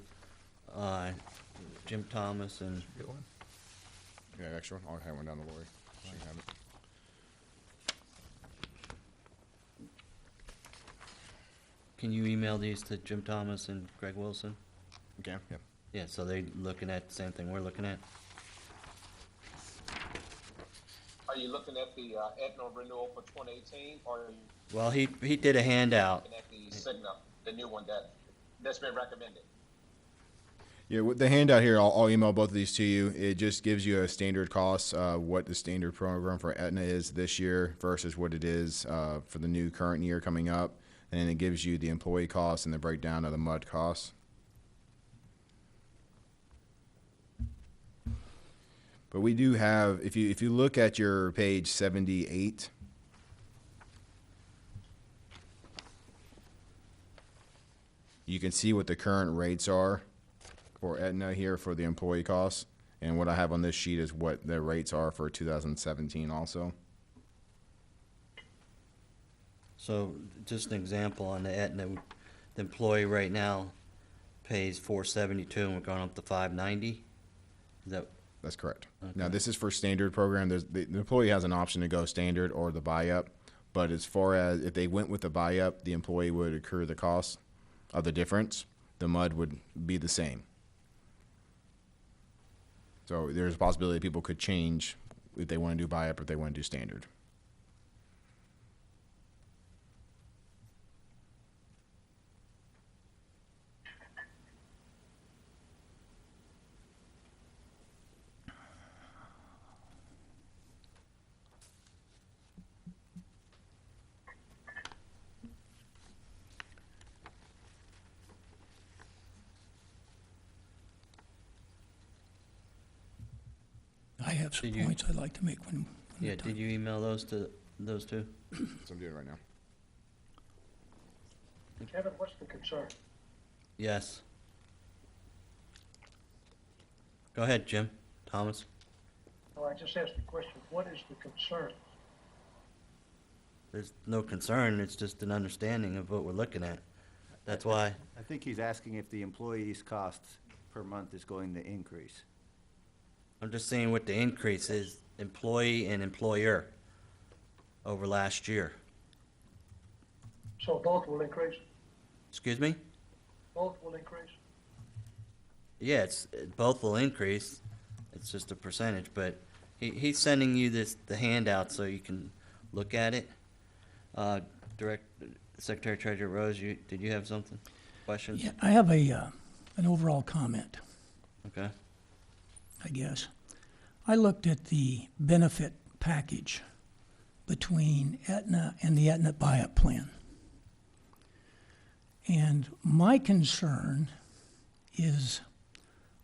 [SPEAKER 1] Jim Thomas and?
[SPEAKER 10] Get one? Yeah, extra one. I'll have one down to Lori. She can have it.
[SPEAKER 1] Can you email these to Jim Thomas and Greg Wilson?
[SPEAKER 10] Okay. Yeah.
[SPEAKER 1] Yeah, so they looking at the same thing we're looking at?
[SPEAKER 4] Are you looking at the Aetna renewal for 2018, or are you
[SPEAKER 1] Well, he did a handout.
[SPEAKER 4] looking at the Cigna, the new one that's been recommended?
[SPEAKER 10] Yeah, with the handout here, I'll email both of these to you. It just gives you a standard cost, what the standard program for Aetna is this year versus what it is for the new current year coming up. And then it gives you the employee costs and the breakdown of the MUD costs. But we do have, if you look at your page 78, You can see what the current rates are for Aetna here for the employee costs. And what I have on this sheet is what the rates are for 2017 also.
[SPEAKER 1] So just an example on the Aetna, the employee right now pays $472 and we're going up to $590. Is that,
[SPEAKER 10] That's correct.
[SPEAKER 1] Okay.
[SPEAKER 10] Now, this is for standard program. The employee has an option to go standard or the buy-up. But as far as if they went with the buy-up, the employee would incur the cost of the difference. The MUD would be the same. So there's a possibility people could change if they want to do buy-up or if they want to do standard.
[SPEAKER 3] I have some
[SPEAKER 1] Did you-
[SPEAKER 3] points I'd like to make when
[SPEAKER 1] yeah,
[SPEAKER 3] the time.
[SPEAKER 1] did you email those to those two?
[SPEAKER 10] So I'm doing it right now.
[SPEAKER 5] Kevin, what's the concern?
[SPEAKER 1] Yes. Go ahead, Jim. Thomas.
[SPEAKER 5] Oh, I just asked the question, what is the concern?
[SPEAKER 1] There's no concern, it's just an understanding of what we're looking at. That's why,
[SPEAKER 7] I think he's asking if the employee's costs per month is going to increase.
[SPEAKER 1] I'm just saying what the increase is, employee and employer over last year.
[SPEAKER 5] So both will increase?
[SPEAKER 1] Excuse me?
[SPEAKER 5] Both will increase?
[SPEAKER 1] Yeah, both will increase. It's just a percentage, but he's sending you the handout so you can look at it. Secretary Treasurer Rose, did you have something? Questions?
[SPEAKER 3] Yeah, I have an overall comment,
[SPEAKER 1] Okay.
[SPEAKER 3] I guess. I looked at the benefit package between Aetna and the Aetna buy-up plan. And my concern is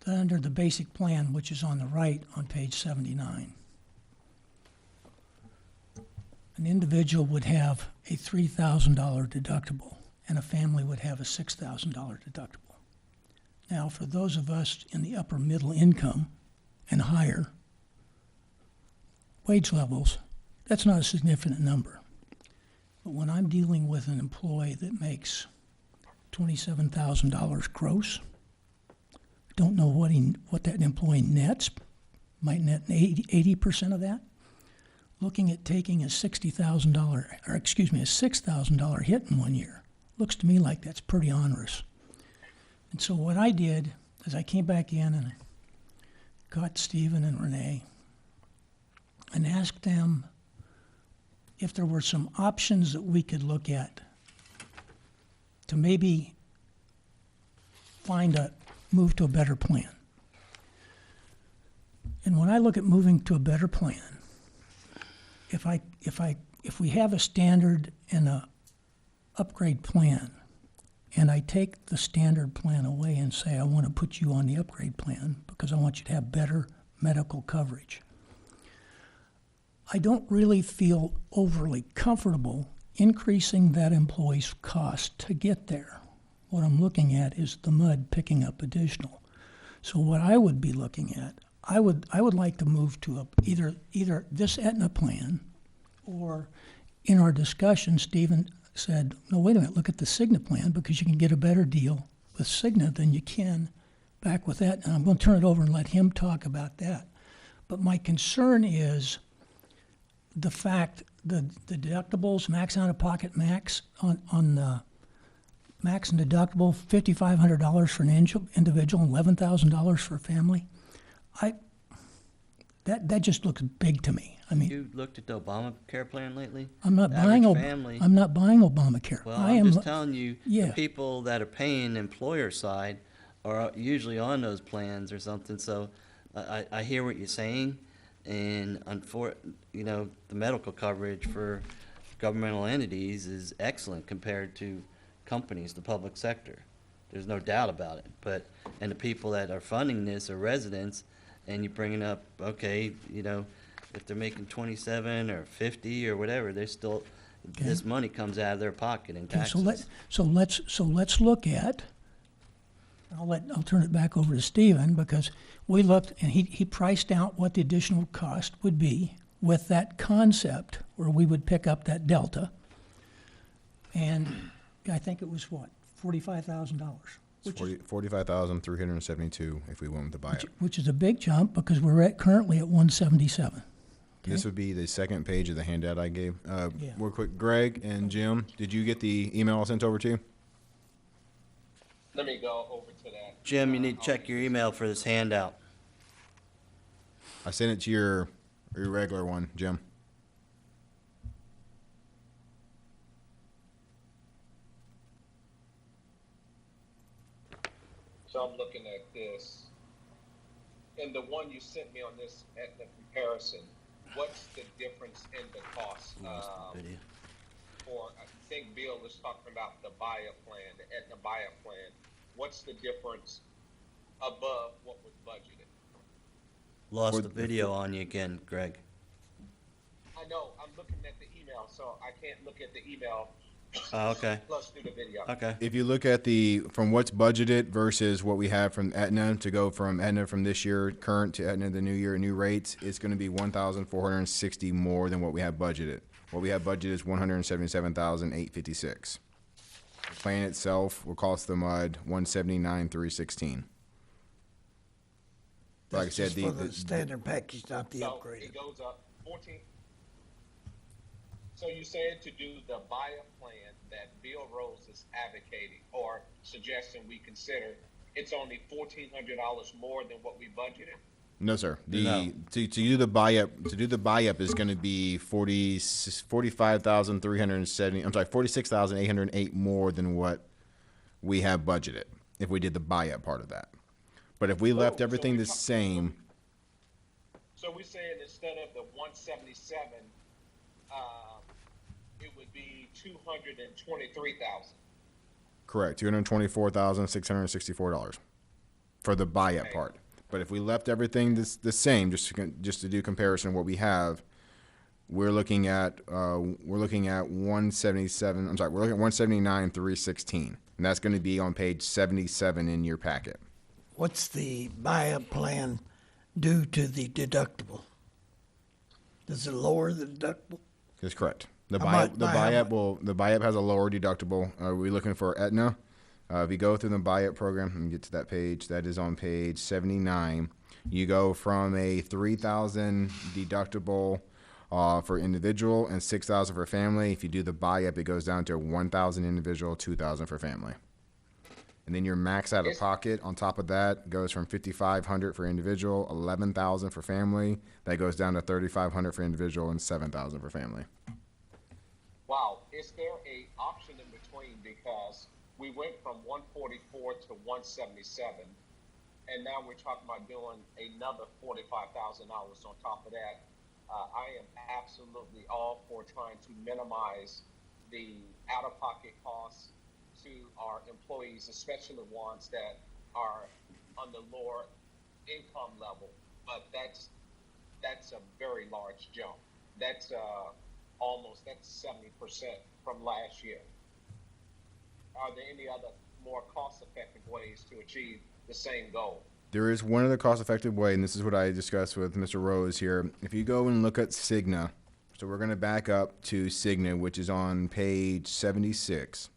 [SPEAKER 3] that under the basic plan, which is on the right on page 79, an individual would have a $3,000 deductible and a family would have a $6,000 deductible. Now, for those of us in the upper middle income and higher wage levels, that's not a significant number. But when I'm dealing with an employee that makes $27,000 gross, don't know what that employee nets, might net 80% of that. Looking at taking a $6,000 hit in 1 year, looks to me like that's pretty onerous. And so what I did is I came back in and I got Stephen and Renee and asked them if there were some options that we could look at to maybe move to a better plan. And when I look at moving to a better plan, if we have a standard and a upgrade plan, and I take the standard plan away and say I want to put you on the upgrade plan because I want you to have better medical coverage, I don't really feel overly comfortable increasing that employee's cost to get there. What I'm looking at is the MUD picking up additional. So what I would be looking at, I would like to move to either this Aetna plan, or in our discussion, Stephen said, no, wait a minute, look at the Cigna plan because you can get a better deal with Cigna than you can back with that. And I'm going to turn it over and let him talk about that. But my concern is the fact the deductibles, max out-of-pocket max on the max and deductible, $5,500 for an individual, $11,000 for a family. That just looks big to me. I mean,
[SPEAKER 1] You looked at the Obamacare plan lately?
[SPEAKER 3] I'm not
[SPEAKER 1] Average
[SPEAKER 3] buying
[SPEAKER 1] family.
[SPEAKER 3] I'm not buying Obamacare.
[SPEAKER 1] Well,
[SPEAKER 3] I
[SPEAKER 1] I'm
[SPEAKER 3] am
[SPEAKER 1] just telling you,
[SPEAKER 3] yeah.
[SPEAKER 1] the people that are paying the employer side are usually on those plans or something, so I hear what you're saying, and the medical coverage for governmental entities is excellent compared to companies, the public sector. There's no doubt about it, and the people that are funding this are residents, and you're bringing up, okay, if they're making 27 or 50 or whatever, they're still This money comes out of their pocket in
[SPEAKER 3] Okay,
[SPEAKER 1] taxes.
[SPEAKER 3] so let's look at, I'll turn it back over to Stephen, because we looked, and he priced out what the additional cost would be with that concept where we would pick up that delta. And I think it was what, $45,000?
[SPEAKER 10] It's 45,372 if we went with the buyout.
[SPEAKER 3] Which is a big jump, because we're currently at 177.
[SPEAKER 10] This would be the second page of the handout I gave.
[SPEAKER 3] Yeah.
[SPEAKER 10] Real quick, Greg and Jim, did you get the email I sent over to you?
[SPEAKER 4] Let me go over to that.
[SPEAKER 1] Jim, you need to check your email for this handout.
[SPEAKER 10] I sent it to your regular one, Jim.
[SPEAKER 4] So I'm looking at this. And the one you sent me on this at the comparison, what's the difference in the cost?
[SPEAKER 1] Video.
[SPEAKER 4] For, I think Bill was talking about the buyout plan, the Aetna buyout plan. What's the difference above what was budgeted?
[SPEAKER 1] Lost the video on you again, Greg.
[SPEAKER 4] I know, I'm looking at the email, so I can't look at the email
[SPEAKER 1] Oh, okay.
[SPEAKER 4] plus do the video.
[SPEAKER 1] Okay.
[SPEAKER 10] If you look at from what's budgeted versus what we have from Aetna, to go from Aetna from this year current to Aetna the new year, new rates, it's going to be 1,460 more than what we have budgeted. What we have budgeted is 177,856. The plan itself will cost the MUD 179,316. Like I
[SPEAKER 2] That's
[SPEAKER 10] said,
[SPEAKER 2] just for the standard package, not the
[SPEAKER 4] So
[SPEAKER 2] upgraded.
[SPEAKER 4] it goes up 14. So you said to do the buyout plan that Bill Rose is advocating or suggesting we consider, it's only $1,400 more than what we budgeted?
[SPEAKER 10] No, sir.
[SPEAKER 1] No.
[SPEAKER 10] To do the buy-up is going to be 45,370. I'm sorry, 46,808 more than what we have budgeted if we did the buy-up part of that. But if we left
[SPEAKER 4] so
[SPEAKER 10] everything
[SPEAKER 4] we
[SPEAKER 10] the
[SPEAKER 4] talk-
[SPEAKER 10] same,
[SPEAKER 4] So we're saying instead of the 177, it would be 223,000.
[SPEAKER 10] correct, $224,664 for the buy-up
[SPEAKER 4] Okay.
[SPEAKER 10] part. But if we left everything the same, just to do comparison, what we have, we're looking at 177. I'm sorry, we're looking at 179,316, and that's going to be on page 77 in your packet.
[SPEAKER 2] What's the buyout plan do to the deductible? Does it lower the deductible?
[SPEAKER 10] That's correct. The
[SPEAKER 2] How much-
[SPEAKER 10] the buy-up has a lower deductible. We're looking for Aetna. If you go through the buy-up program and get to that page, that is on page 79. You go from a 3,000 deductible for individual and 6,000 for family. If you do the buy-up, it goes down to 1,000 individual, 2,000 for family. And then your max out of pocket on top of that goes from 5,500 for individual, 11,000 for family. That goes down to 3,500 for individual and 7,000 for family.
[SPEAKER 4] Wow, is there a option in between? Because we went from 144 to 177, and now we're talking about doing another $45,000 on top of that. I am absolutely all for trying to minimize the out-of-pocket costs to our employees, especially the ones that are on the lower income level. But that's a very large jump. That's that's 70% from last year. Are there any other more cost-effective ways to achieve the same goal?
[SPEAKER 10] There is one other cost-effective way, and this is what I discussed with Mr. Rose here. If you go and look at Cigna, so we're going to back up to Cigna, which is on page 76.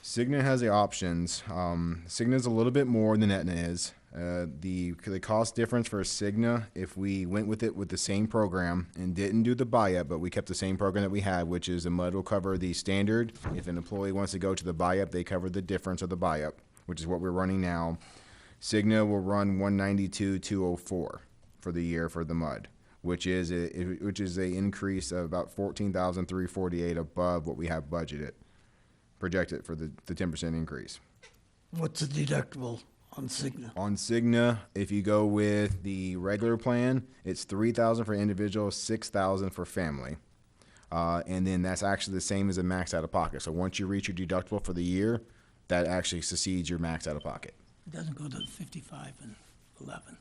[SPEAKER 10] Cigna has the options. Cigna is a little bit more than Aetna is. The cost difference for Cigna, if we went with it with the same program and didn't do the buy-up, but we kept the same program that we had, which is the MUD will cover the standard. If an employee wants to go to the buy-up, they cover the difference of the buy-up, which is what we're running now. Cigna will run 192,204 for the year for the MUD, which is a increase of about 14,348 above what we have budgeted, projected for the 10% increase.
[SPEAKER 2] What's the deductible on Cigna?
[SPEAKER 10] On Cigna, if you go with the regular plan, it's 3,000 for individual, 6,000 for family. And then that's actually the same as a max out of pocket. So once you reach your deductible for the year, that actually succeeds your max out of pocket.
[SPEAKER 3] It doesn't go to 55 and 11.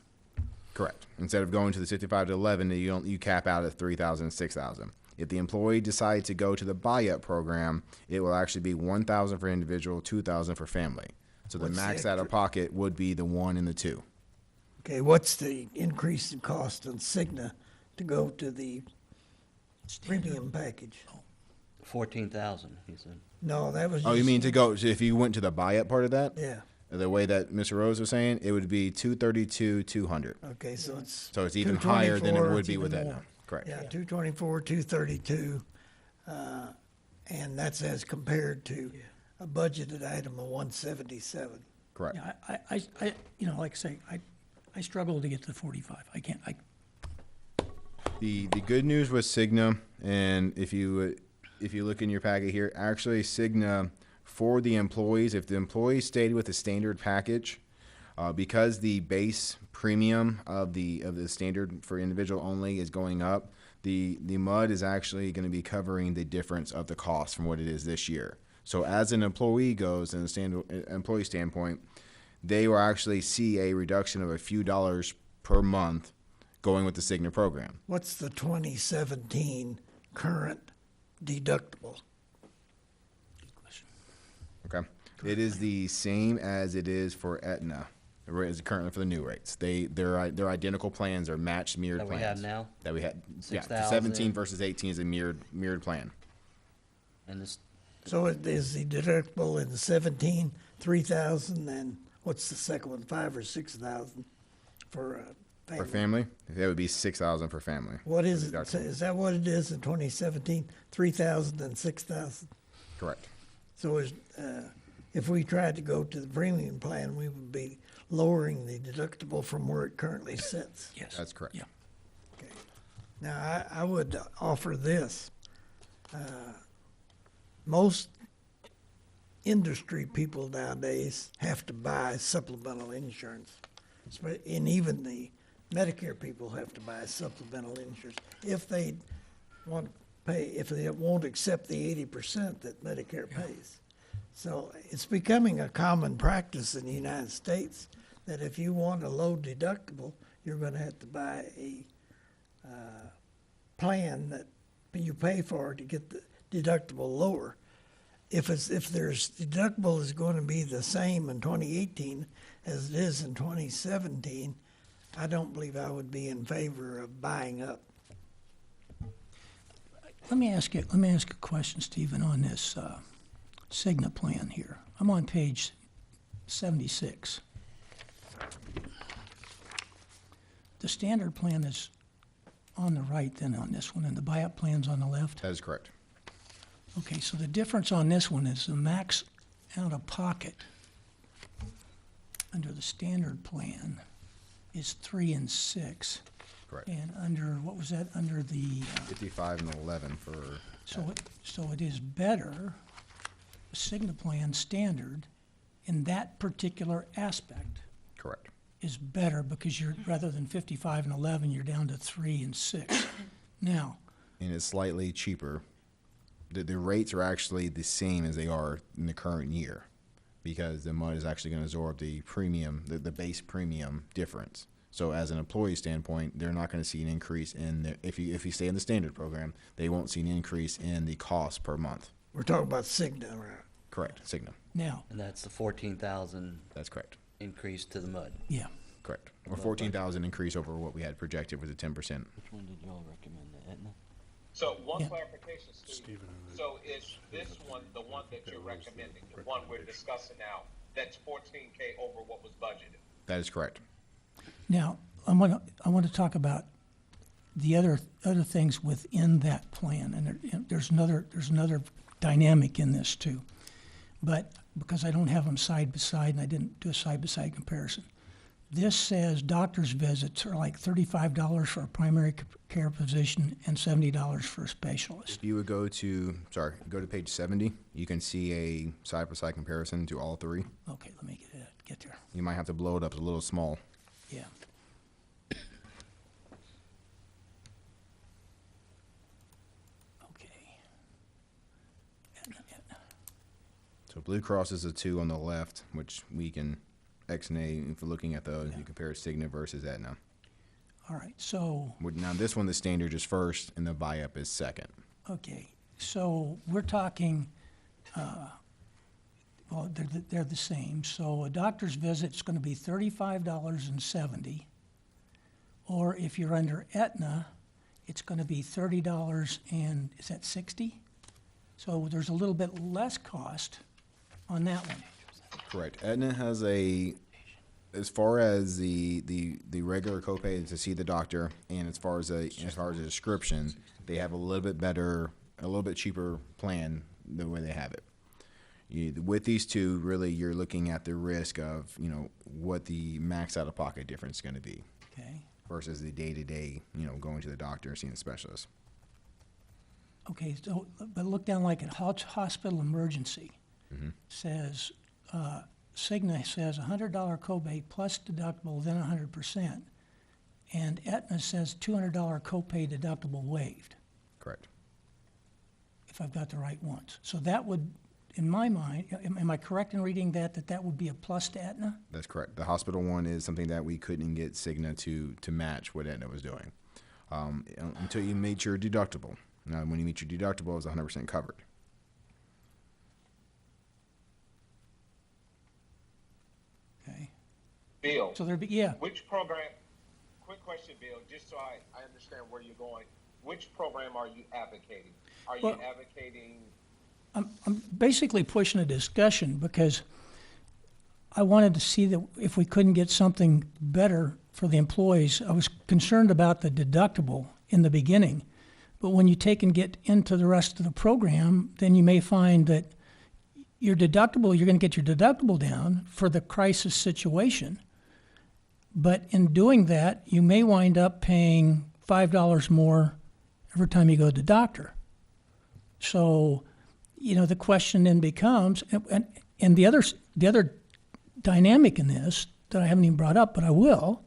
[SPEAKER 10] Correct. Instead of going to the 55 to 11, you cap out at 3,000 and 6,000. If the employee decides to go to the buy-up program, it will actually be $1,000 for individual, $2,000 for family. So the
[SPEAKER 2] What's the
[SPEAKER 10] max out of
[SPEAKER 2] extra?
[SPEAKER 10] pocket would be the 1 and the 2.
[SPEAKER 2] Okay, what's the increase in cost on Cigna to go to the premium package?
[SPEAKER 1] 14,000, he said.
[SPEAKER 2] No, that was
[SPEAKER 10] Oh, you
[SPEAKER 2] just-
[SPEAKER 10] mean to go, so if you went to the buy-up part of that?
[SPEAKER 2] Yeah,
[SPEAKER 10] The way that Mr. Rose was saying, it would be 232, 200.
[SPEAKER 2] okay, so it's.
[SPEAKER 10] So it's even higher than it
[SPEAKER 2] 224,
[SPEAKER 10] would
[SPEAKER 2] it's
[SPEAKER 10] be with
[SPEAKER 2] even
[SPEAKER 10] Aetna.
[SPEAKER 2] more.
[SPEAKER 10] Correct.
[SPEAKER 2] Yeah, 224, 232, and that's as compared to a budgeted item of 177.
[SPEAKER 10] Correct.
[SPEAKER 3] Yeah, like I say, I struggle to get to the 45. I can't,
[SPEAKER 10] The good news with Cigna, and if you look in your packet here, actually Cigna for the employees, if the employees stayed with the standard package, because the base premium of the standard for individual only is going up, the MUD is actually going to be covering the difference of the cost from what it is this year. So as an employee goes, in the employee standpoint, they will actually see a reduction of a few dollars per month going with the Cigna program.
[SPEAKER 2] What's the 2017 current deductible?
[SPEAKER 10] Okay. It is the same as it is for Aetna. Is currently for the new rates. Their identical plans are matched mirrored
[SPEAKER 1] That we
[SPEAKER 10] plans.
[SPEAKER 1] have now?
[SPEAKER 10] That we had. Yeah,
[SPEAKER 1] 6,000.
[SPEAKER 10] 17 versus 18 is a mirrored plan.
[SPEAKER 1] And this,
[SPEAKER 2] So is the deductible in 17, 3,000, and what's the second one, 5 or 6,000 for family?
[SPEAKER 10] For family, that would be 6,000 per family.
[SPEAKER 2] What is it?
[SPEAKER 10] Deductible.
[SPEAKER 2] Is that what it is in 2017? 3,000 and 6,000?
[SPEAKER 10] Correct.
[SPEAKER 2] So if we tried to go to the premium plan, we would be lowering the deductible from where it currently sits.
[SPEAKER 3] yes.
[SPEAKER 10] That's correct.
[SPEAKER 3] Yeah.
[SPEAKER 2] Okay. Now, I would offer this. Most industry people nowadays have to buy supplemental insurance. And even the Medicare people have to buy supplemental insurance if they want to pay, if they won't accept the 80% that Medicare pays. So it's becoming a common practice in the United States that if you want a low deductible, you're going to have to buy a plan that you pay for to get the deductible lower. If there's deductible is going to be the same in 2018 as it is in 2017, I don't believe I would be in favor of buying up.
[SPEAKER 3] Let me ask you a question, Stephen, on this Cigna plan here. I'm on page 76. The standard plan is on the right then on this one, and the buy-up plan's on the left?
[SPEAKER 10] That is correct.
[SPEAKER 3] Okay, so the difference on this one is the max out-of-pocket under the standard plan is 3 and 6.
[SPEAKER 10] Correct.
[SPEAKER 3] And under, what was that, under the,
[SPEAKER 10] 55 and 11 for.
[SPEAKER 3] so it is better, the Cigna plan standard, in that particular aspect
[SPEAKER 10] Correct.
[SPEAKER 3] is better because you're, rather than 55 and 11, you're down to 3 and 6. Now,
[SPEAKER 10] And it's slightly cheaper. The rates are actually the same as they are in the current year because the MUD is actually going to absorb the premium, the base premium difference. So as an employee standpoint, they're not going to see an increase in if you stay in the standard program, they won't see an increase in the cost per month.
[SPEAKER 2] We're talking about Cigna, right?
[SPEAKER 10] Correct. Cigna.
[SPEAKER 3] now,
[SPEAKER 1] and that's the 14,000
[SPEAKER 10] That's correct.
[SPEAKER 1] increase to the MUD.
[SPEAKER 3] yeah.
[SPEAKER 10] Correct. Or 14,000 increase over what we had projected with the 10%.
[SPEAKER 1] Which one did y'all recommend, the Aetna?
[SPEAKER 4] So one
[SPEAKER 3] Yeah.
[SPEAKER 4] clarification, Steve. So is this one, the one that you're recommending, the one we're discussing now, that's 14K over what was budgeted?
[SPEAKER 10] That is correct.
[SPEAKER 3] Now, I want to talk about the other things within that plan, and there's another dynamic in this too. But because I don't have them side by side, and I didn't do a side by side comparison, this says doctor's visits are like $35 for a primary care physician and $70 for a specialist.
[SPEAKER 10] If you would go to page 70, you can see a side-by-side comparison to all three.
[SPEAKER 3] Okay, let me get there.
[SPEAKER 10] You might have to blow it up a little small.
[SPEAKER 3] Yeah. Okay.
[SPEAKER 10] So Blue Cross is the 2 on the left, which we can X-nay if we're looking at those. You compare Cigna versus Aetna.
[SPEAKER 3] All right, so,
[SPEAKER 10] Now this one, the standard is first, and the buy-up is second.
[SPEAKER 3] Okay, so we're talking, well, they're the same. So a doctor's visit's gonna be $35.70. Or if you're under Aetna, it's gonna be $30 and, is that 60? So there's a little bit less cost on that one.
[SPEAKER 10] Correct. Aetna has as far as the regular copay to see the doctor, and as far as a description, they have a little bit cheaper plan the way they have it. With these two, really, you're looking at the risk of, what the max out of pocket difference is going to be
[SPEAKER 3] Okay,
[SPEAKER 10] versus the day-to-day, going to the doctor and seeing a specialist.
[SPEAKER 3] okay, so, but look down like at hospital emergency. Says, Cigna says $100 copay plus deductible, then 100%. And Aetna says $200 copay deductible waived,
[SPEAKER 10] Correct.
[SPEAKER 3] if I've got the right ones. So that would, in my mind, am I correct in reading that would be a plus to Aetna?
[SPEAKER 10] That's correct. The hospital one is something that we couldn't get Cigna to match what Aetna was doing until you meet your deductible. Now, when you meet your deductible, it's 100% covered.
[SPEAKER 3] Okay,
[SPEAKER 4] Bill,
[SPEAKER 3] so there'd be, yeah,
[SPEAKER 4] which program, quick question, Bill, just so I understand where you're going. Which program are you advocating? Are you
[SPEAKER 3] Well-
[SPEAKER 4] advocating,
[SPEAKER 3] I'm basically pushing a discussion because I wanted to see that if we couldn't get something better for the employees. I was concerned about the deductible in the beginning, but when you take and get into the rest of the program, then you may find that your deductible, you're going to get your deductible down for the crisis situation. But in doing that, you may wind up paying $5 more every time you go to the doctor. So, the question then becomes, and the other dynamic in this that I haven't even brought up, but I will,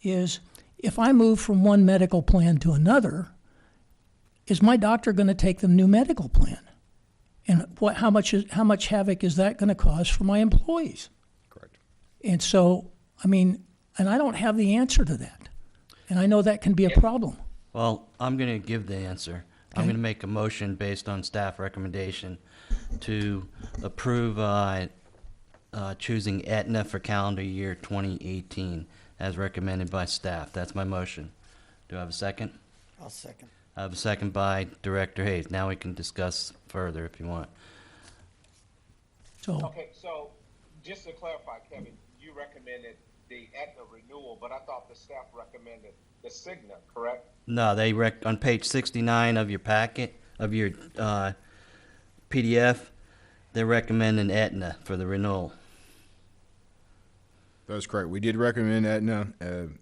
[SPEAKER 3] is if I move from one medical plan to another, is my doctor going to take the new medical plan? And how much havoc is that going to cause for my employees?
[SPEAKER 10] Correct.
[SPEAKER 3] And so, and I don't have the answer to that. And I know that can be a problem.
[SPEAKER 1] Well, I'm going to give the answer. I'm
[SPEAKER 3] Okay.
[SPEAKER 1] going to make a motion based on staff recommendation to approve choosing Aetna for calendar year 2018 as recommended by staff. That's my motion. Do I have a second?
[SPEAKER 2] I'll second.
[SPEAKER 1] I have a second by Director Hayes. Now we can discuss further if you want.
[SPEAKER 3] So,
[SPEAKER 4] okay, so just to clarify, Kevin, you recommended the Aetna renewal, but I thought the staff recommended the Cigna, correct?
[SPEAKER 1] No, on page 69 of your packet, of your PDF, they're recommending Aetna for the renewal.
[SPEAKER 10] That's correct. We did recommend Aetna.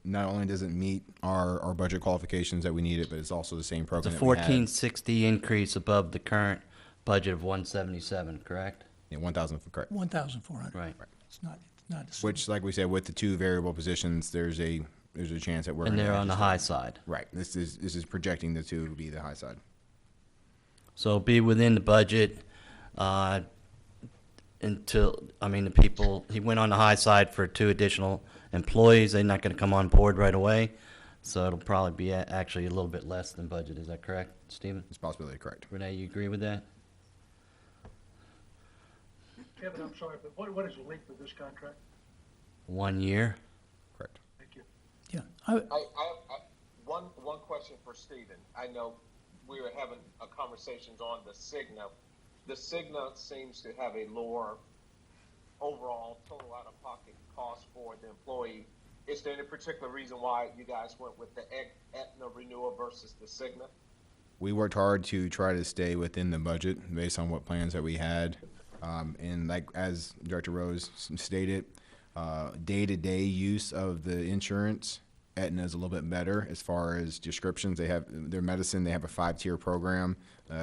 [SPEAKER 10] Not only does it meet our budget qualifications that we needed, but it's also the same
[SPEAKER 1] It's a
[SPEAKER 10] program that we had.
[SPEAKER 1] $1460 increase above the current budget of $177, correct?
[SPEAKER 10] Yeah, 1,000, correct.
[SPEAKER 3] 1,400.
[SPEAKER 1] Right.
[SPEAKER 3] It's not a
[SPEAKER 10] Which, like we said, with the two variable positions, there's a chance that we're
[SPEAKER 1] And
[SPEAKER 10] gonna
[SPEAKER 1] they're
[SPEAKER 10] have
[SPEAKER 1] on the
[SPEAKER 10] just
[SPEAKER 1] high side.
[SPEAKER 10] Right. This is projecting the two to be the high side.
[SPEAKER 1] So be within the budget until, the people, he went on the high side for 2 additional employees. They're not going to come on board right away. So it'll probably be actually a little bit less than budget. Is that correct, Stephen?
[SPEAKER 10] It's possibility correct.
[SPEAKER 1] Renee, you agree with that?
[SPEAKER 5] Kevin, I'm sorry, but what is the length of this contract?
[SPEAKER 1] 1 year?
[SPEAKER 10] Correct.
[SPEAKER 5] Thank you.
[SPEAKER 3] Yeah.
[SPEAKER 4] One question for Stephen. I know we were having a conversations on the Cigna. The Cigna seems to have a lower overall total out-of-pocket cost for the employee. Is there any particular reason why you guys went with the Aetna renewal versus the Cigna?
[SPEAKER 10] We worked hard to try to stay within the budget based on what plans that we had. And like as Director Rose stated, day-to-day use of the insurance, Aetna is a little bit better as far as descriptions. They have their medicine. They have a 5-tier program,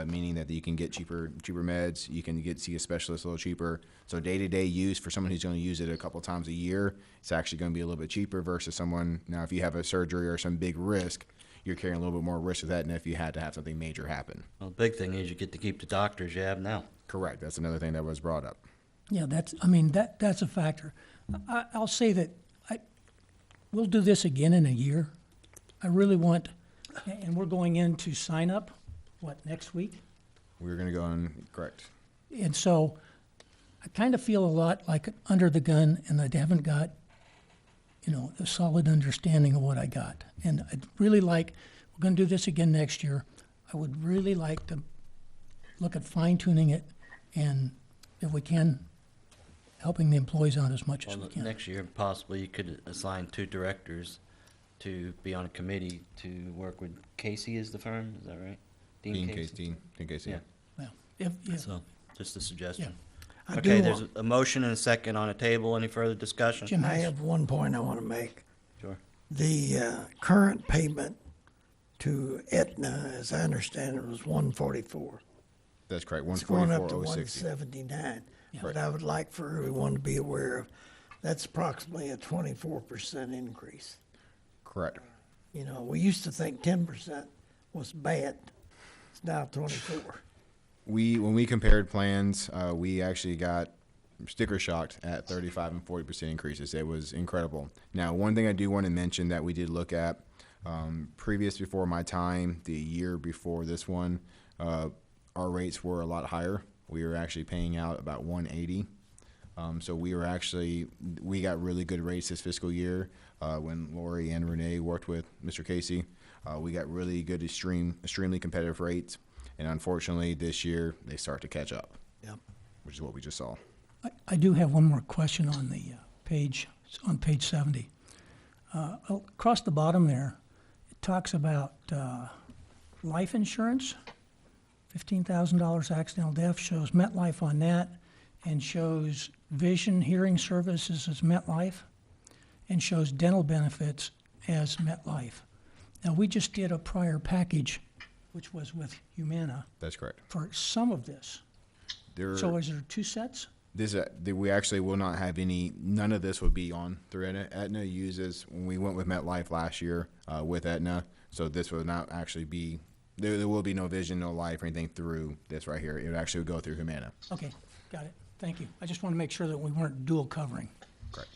[SPEAKER 10] meaning that you can get cheaper meds. You can see a specialist a little cheaper. So day-to-day use for someone who's going to use it a couple times a year, it's actually going to be a little bit cheaper versus someone. Now, if you have a surgery or some big risk, you're carrying a little bit more risk with that than if you had to have something major happen.
[SPEAKER 1] Well, the big thing is you get to keep the doctors you have now.
[SPEAKER 10] Correct. That's another thing that was brought up.
[SPEAKER 3] Yeah, that's a factor. I'll say that we'll do this again in a year. I really want, and we're going into sign up what, next week?
[SPEAKER 10] We're gonna go on, correct.
[SPEAKER 3] And so I kind of feel a lot like under the gun, and I haven't got, a solid understanding of what I got. And I'd really like, we're going to do this again next year. I would really like to look at fine tuning it, and if we can, helping the employees out as much as we
[SPEAKER 1] Well,
[SPEAKER 3] can.
[SPEAKER 1] next year, possibly you could assign 2 directors to be on a committee to work with Casey is the firm, is that right?
[SPEAKER 10] Dean Casey.
[SPEAKER 1] Yeah,
[SPEAKER 3] Well, if,
[SPEAKER 1] so, just a suggestion.
[SPEAKER 2] I
[SPEAKER 1] Okay,
[SPEAKER 2] do
[SPEAKER 1] there's
[SPEAKER 2] want-
[SPEAKER 1] a motion and a second on the table. Any further discussion?
[SPEAKER 3] Jim
[SPEAKER 2] I
[SPEAKER 3] has,
[SPEAKER 2] have one point I want to make.
[SPEAKER 1] Sure.
[SPEAKER 2] The current payment to Aetna, as I understand it, was 144.
[SPEAKER 10] That's correct,
[SPEAKER 2] It's going up to
[SPEAKER 10] 144,060.
[SPEAKER 2] 179. But I would like for everyone to be aware of, that's approximately a 24% increase.
[SPEAKER 10] Correct.
[SPEAKER 2] We used to think 10% was bad. It's now 24.
[SPEAKER 10] When we compared plans, we actually got sticker shocked at 35 and 40% increases. It was incredible. Now, one thing I do want to mention that we did look at previous before my time, the year before this one, our rates were a lot higher. We were actually paying out about 180. So we got really good rates this fiscal year when Lori and Renee worked with Mr. Casey. We got really good, extremely competitive rates. And unfortunately, this year, they start to catch up,
[SPEAKER 2] Yep.
[SPEAKER 10] which is what we just saw.
[SPEAKER 3] I do have one more question on the page, on page 70. Across the bottom there, it talks about life insurance, $15,000 accidental death, shows MetLife on that, and shows vision hearing services as MetLife, and shows dental benefits as MetLife. Now, we just did a prior package, which was with Humana,
[SPEAKER 10] That's correct.
[SPEAKER 3] for some of this. So is there 2 sets?
[SPEAKER 10] We actually will not have none of this would be on through Aetna. Aetna uses, when we went with MetLife last year with Aetna, so this will not actually be, there will be no vision, no life or anything through this right here. It would actually go through Humana.
[SPEAKER 3] Okay, got it. Thank you. I just want to make sure that we weren't dual covering.
[SPEAKER 10] Correct.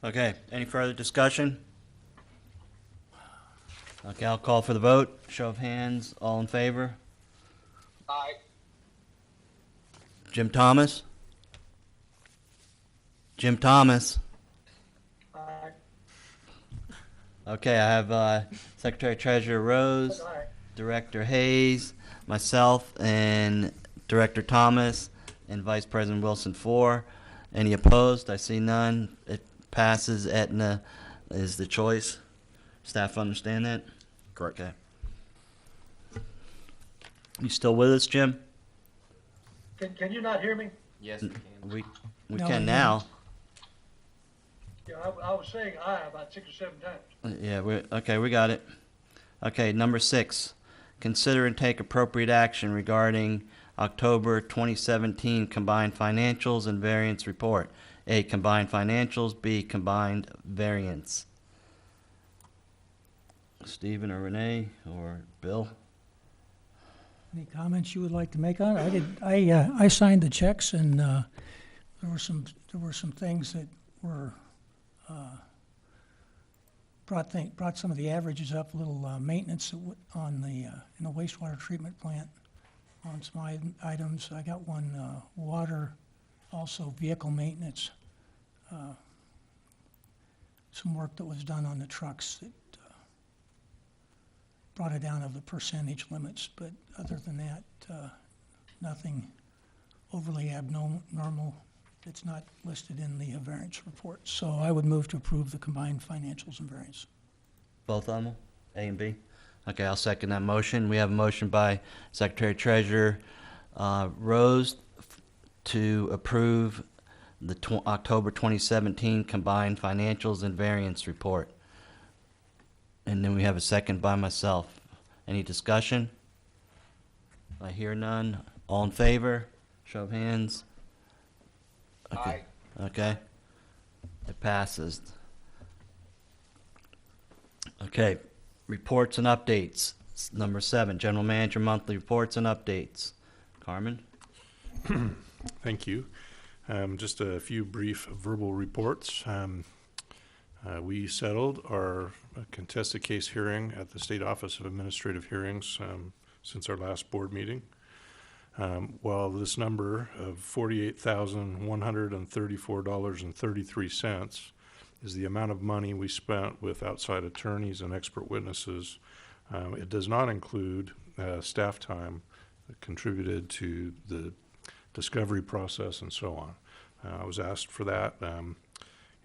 [SPEAKER 1] Okay, any further discussion? Okay, I'll call for the vote. Show of hands, all in favor?
[SPEAKER 4] Aye.
[SPEAKER 1] Jim Thomas? Jim Thomas?
[SPEAKER 5] Aye.
[SPEAKER 1] Okay, I have Secretary Treasurer Rose,
[SPEAKER 5] Aye.
[SPEAKER 1] Director Hayes, myself, and Director Thomas, and Vice President Wilson for. Any opposed? I see none. It passes. Aetna is the choice. Staff understand that?
[SPEAKER 10] Correct.
[SPEAKER 1] Okay. You still with us, Jim?
[SPEAKER 5] Can you not hear me?
[SPEAKER 6] Yes, we can.
[SPEAKER 1] We
[SPEAKER 3] No,
[SPEAKER 1] can
[SPEAKER 3] I
[SPEAKER 1] now.
[SPEAKER 5] Yeah, I was saying aye about 6 or 7 times.
[SPEAKER 1] Yeah, we got it. Okay, number 6, consider and take appropriate action regarding October 2017 combined financials and variance report. A, combined financials. B, combined variance. Stephen or Renee or Bill?
[SPEAKER 3] Any comments you would like to make on it? I signed the checks, and there were some things that were brought some of the averages up. A little maintenance on the in the wastewater treatment plant on some items. I got one water, also vehicle maintenance. Some work that was done on the trucks that brought it down of the percentage limits, but other than that, nothing overly abnormal that's not listed in the variance report. So I would move to approve the combined financials and variance.
[SPEAKER 1] Both of them, A and B? Okay, I'll second that motion. We have a motion by Secretary Treasurer Rose to approve the October 2017 combined financials and variance report. And then we have a second by myself. Any discussion? I hear none. All in favor? Show of hands. Okay. Okay. It passes. Okay. Reports and updates. Number 7, General Manager Monthly Reports and Updates. Carmen?
[SPEAKER 9] Thank you. Just a few brief verbal reports. We settled our contested case hearing at the State Office of Administrative Hearings since our last board meeting. While this number of $48,134.33 is the amount of money we spent with outside attorneys and expert witnesses, it does not include staff time that contributed to the discovery process and so on. I was asked for that.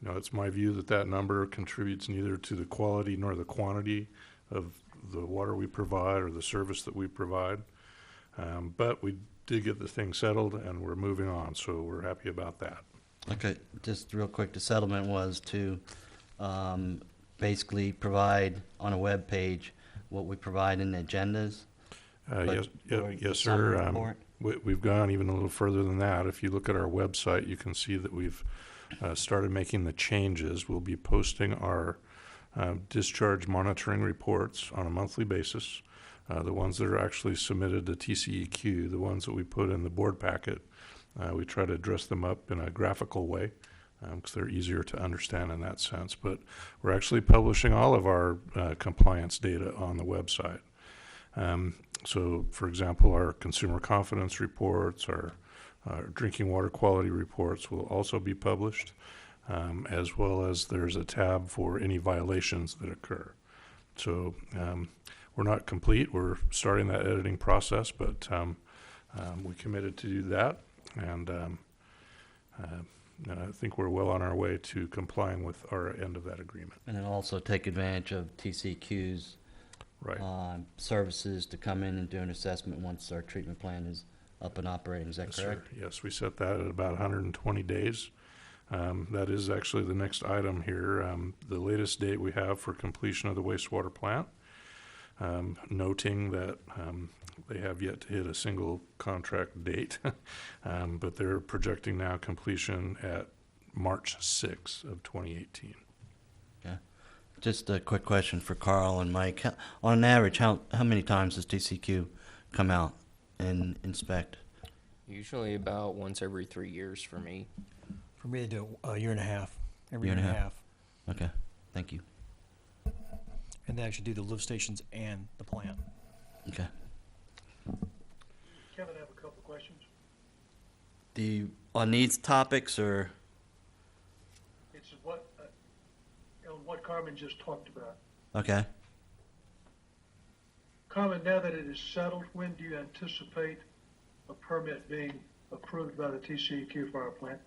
[SPEAKER 9] It's my view that that number contributes neither to the quality nor the quantity of the water we provide or the service that we provide. But we did get the thing settled and we're moving on, so we're happy about that.
[SPEAKER 1] Okay, just real quick, the settlement was to basically provide on a web page what we provide in the agendas?
[SPEAKER 9] Yes,
[SPEAKER 1] or
[SPEAKER 9] yes,
[SPEAKER 1] the
[SPEAKER 9] sir.
[SPEAKER 1] summary report?
[SPEAKER 9] We've gone even a little further than that. If you look at our website, you can see that we've started making the changes. We'll be posting our discharge monitoring reports on a monthly basis. The ones that are actually submitted to TCEQ, the ones that we put in the board packet, we try to dress them up in a graphical way because they're easier to understand in that sense. But we're actually publishing all of our compliance data on the website. So, for example, our consumer confidence reports, our drinking water quality reports will also be published, as well as there's a tab for any violations that occur. So we're not complete. We're starting that editing process, but we committed to do that, and I think we're well on our way to complying with our end of that agreement.
[SPEAKER 1] And then also take advantage of TCQ's
[SPEAKER 9] Right.
[SPEAKER 1] services to come in and do an assessment once our treatment plan is up and operating. Is that
[SPEAKER 9] Yes, sir.
[SPEAKER 1] correct?
[SPEAKER 9] Yes, we set that at about 120 days. That is actually the next item here. The latest date we have for completion of the wastewater plant, noting that they have yet to hit a single contract date, but they're projecting now completion at March 6th of 2018.
[SPEAKER 1] Okay. Just a quick question for Carl and Mike. On average, how many times does TCQ come out and inspect?
[SPEAKER 6] Usually about once every 3 years for me.
[SPEAKER 11] For me, they do a year and a half, every
[SPEAKER 1] Year
[SPEAKER 11] year
[SPEAKER 1] and
[SPEAKER 11] and
[SPEAKER 1] a
[SPEAKER 11] a half.
[SPEAKER 1] Okay, thank you.
[SPEAKER 11] And they actually do the lift stations and the plant.
[SPEAKER 1] Okay.
[SPEAKER 5] Kevin, I have a couple of questions.
[SPEAKER 1] On these topics, or?
[SPEAKER 5] It's on what Carmen just talked about.
[SPEAKER 1] Okay.
[SPEAKER 5] Carmen, now that it is settled, when do you anticipate a permit being approved by the TCEQ for our plant?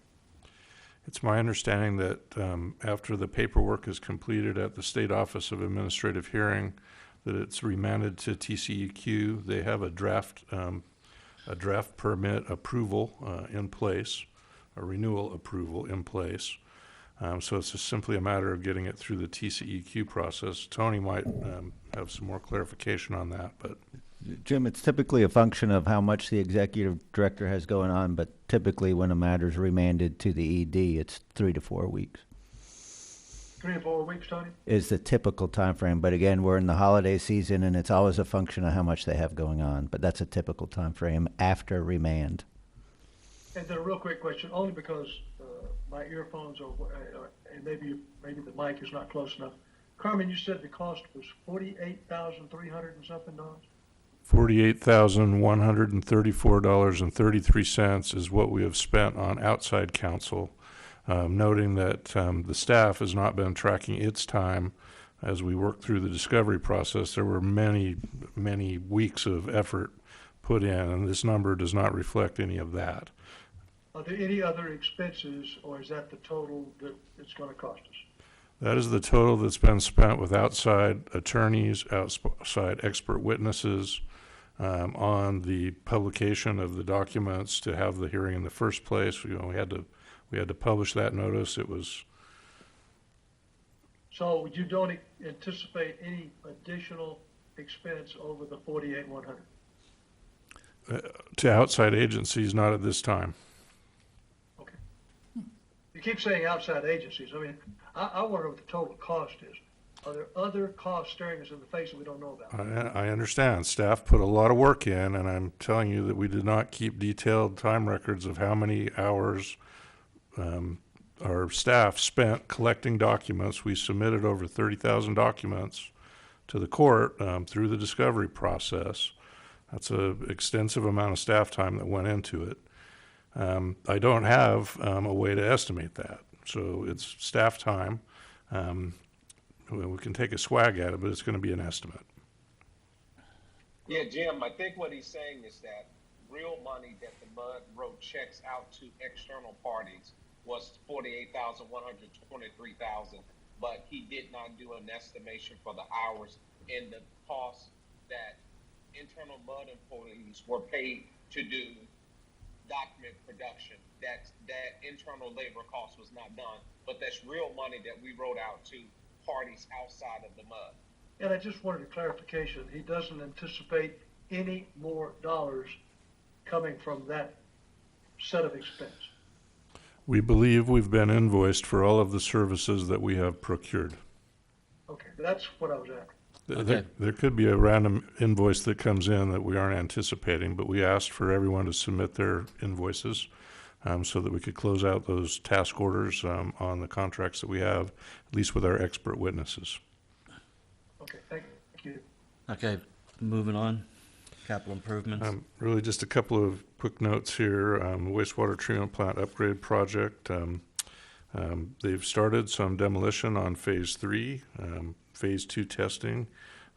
[SPEAKER 9] It's my understanding that after the paperwork is completed at the State Office of Administrative Hearing, that it's remanded to TCEQ. They have a draft permit approval in place, a renewal approval in place. So it's just simply a matter of getting it through the TCEQ process. Tony might have some more clarification on that, but
[SPEAKER 7] Jim, it's typically a function of how much the executive director has going on, but typically when a matter's remanded to the ED, it's 3 to 4 weeks
[SPEAKER 5] 3 or 4 weeks, Tony?
[SPEAKER 7] is the typical time frame. But again, we're in the holiday season, and it's always a function of how much they have going on. But that's a typical time frame after remand.
[SPEAKER 5] And then a real quick question, only because my earphones are, and maybe the mic is not close enough. Carmen, you said the cost was $48,300 and something dollars?
[SPEAKER 9] $48,134.33 is what we have spent on outside counsel, noting that the staff has not been tracking its time as we work through the discovery process. There were many, many weeks of effort put in, and this number does not reflect any of that.
[SPEAKER 5] Are there any other expenses, or is that the total that it's going to cost us?
[SPEAKER 9] That is the total that's been spent with outside attorneys, outside expert witnesses, on the publication of the documents to have the hearing in the first place. We had to publish that notice. It was
[SPEAKER 5] So you don't anticipate any additional expense over the $48,100?
[SPEAKER 9] to outside agencies, not at this time.
[SPEAKER 5] Okay. You keep saying outside agencies. I mean, I wonder what the total cost is. Are there other costs staring us in the face that we don't know about?
[SPEAKER 9] I understand. Staff put a lot of work in, and I'm telling you that we did not keep detailed time records of how many hours our staff spent collecting documents. We submitted over 30,000 documents to the court through the discovery process. That's a extensive amount of staff time that went into it. I don't have a way to estimate that, so it's staff time. Well, we can take a swag at it, but it's going to be an estimate.
[SPEAKER 4] Yeah, Jim, I think what he's saying is that real money that the MUD wrote checks out to external parties was 23,000, but he did not do an estimation for the hours and the costs that internal MUD employees were paid to do document production. That internal labor cost was not done, but that's real money that we wrote out to parties outside of the MUD.
[SPEAKER 5] And I just wanted a clarification. He doesn't anticipate any more dollars coming from that set of expense.
[SPEAKER 9] We believe we've been invoiced for all of the services that we have procured.
[SPEAKER 5] Okay, that's what I was after.
[SPEAKER 9] There could be a random invoice that comes in that we aren't anticipating, but we asked for everyone to submit their invoices so that we could close out those task orders on the contracts that we have, at least with our expert witnesses.
[SPEAKER 5] Okay, thank you.
[SPEAKER 1] Okay, moving on. Capital improvements.
[SPEAKER 9] Really just a couple of quick notes here. Wastewater treatment plant upgrade project. They've started some demolition on phase 3. Phase 2 testing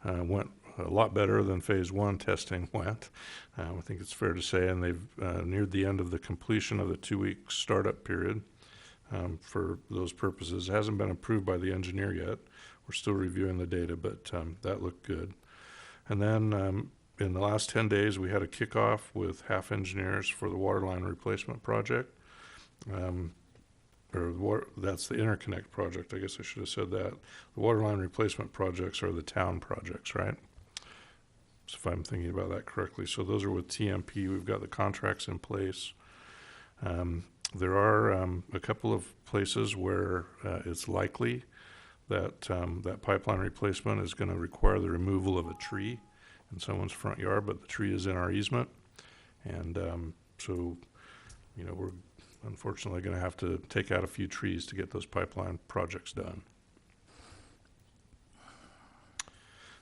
[SPEAKER 9] went a lot better than phase 1 testing went. I think it's fair to say, and they've neared the end of the completion of the 2-week startup period for those purposes. It hasn't been approved by the engineer yet. We're still reviewing the data, but that looked good. And then in the last 10 days, we had a kickoff with half engineers for the water line replacement project. That's the interconnect project. I guess I should have said that. The water line replacement projects are the town projects, right? So if I'm thinking about that correctly. So those are with TMP. We've got the contracts in place. There are a couple of places where it's likely that that pipeline replacement is going to require the removal of a tree in someone's front yard, but the tree is in our easement. And so, you know, we're unfortunately going to have to take out a few trees to get those pipeline projects done.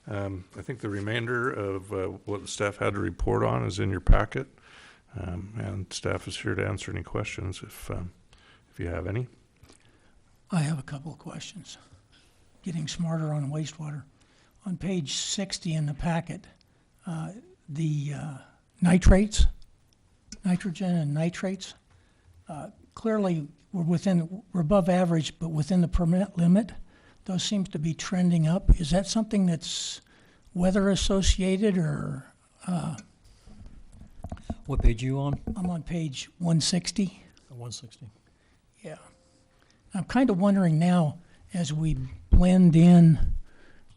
[SPEAKER 9] I think the remainder of what the staff had to report on is in your packet, and staff is here to answer any questions if you have any.
[SPEAKER 3] I have a couple of questions. Getting smarter on wastewater. On page 60 in the packet, the nitrates, nitrogen and nitrates, clearly we're above average, but within the permit limit. Those seems to be trending up. Is that something that's weather associated or?
[SPEAKER 11] What page are you on?
[SPEAKER 3] I'm on page 160.
[SPEAKER 11] 160.
[SPEAKER 3] Yeah. I'm kind of wondering now, as we blend in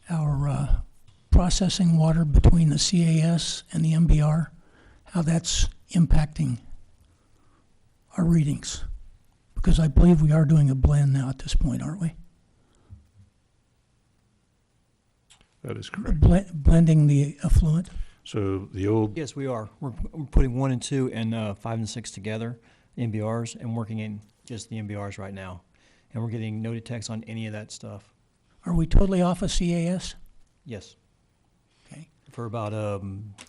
[SPEAKER 3] our processing water between the CAS and the MBR, how that's impacting our readings. Because I believe we are doing a blend now at this point, aren't we?
[SPEAKER 9] That is correct.
[SPEAKER 3] Blending the effluent.
[SPEAKER 9] So the old,
[SPEAKER 11] Yes, we are. We're putting 1 and 2 and 5 and 6 together, MBRs, and working in just the MBRs right now. And we're getting no detects on any of that stuff.
[SPEAKER 3] Are we totally off of CAS?
[SPEAKER 11] Yes,
[SPEAKER 3] Okay.
[SPEAKER 11] for about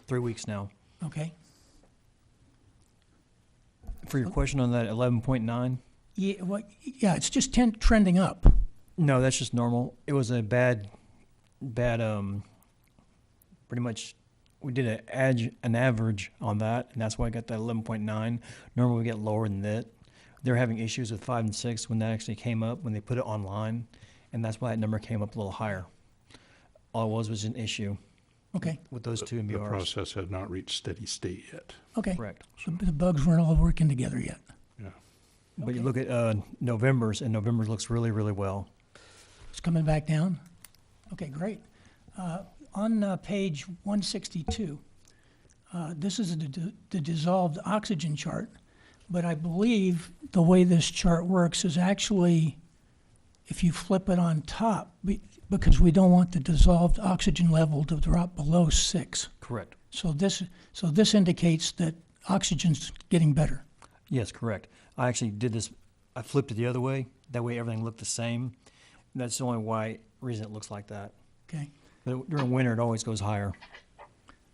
[SPEAKER 11] 3 weeks now.
[SPEAKER 3] Okay.
[SPEAKER 11] For your question on that 11.9,
[SPEAKER 3] Yeah, it's just trending up.
[SPEAKER 11] no, that's just normal. It was a bad, pretty much, we did an average on that, and that's why I got that 11.9. Normally we get lower than that. They're having issues with 5 and 6 when that actually came up, when they put it online, and that's why that number came up a little higher. All it was an issue
[SPEAKER 3] Okay.
[SPEAKER 11] with those two
[SPEAKER 9] the
[SPEAKER 11] MBRs.
[SPEAKER 9] process had not reached steady state yet.
[SPEAKER 3] Okay.
[SPEAKER 11] Correct.
[SPEAKER 3] So the bugs weren't all working together yet.
[SPEAKER 9] Yeah.
[SPEAKER 11] But you look at November's, and November's looks really, really well.
[SPEAKER 3] It's coming back down? Okay, great. On page 162, this is the dissolved oxygen chart, but I believe the way this chart works is actually, if you flip it on top, because we don't want the dissolved oxygen level to drop below 6.
[SPEAKER 11] Correct.
[SPEAKER 3] So this indicates that oxygen's getting better.
[SPEAKER 11] Yes, correct. I actually did this, I flipped it the other way. That way everything looked the same. And that's the only reason it looks like that.
[SPEAKER 3] Okay.
[SPEAKER 11] But during winter, it always goes higher.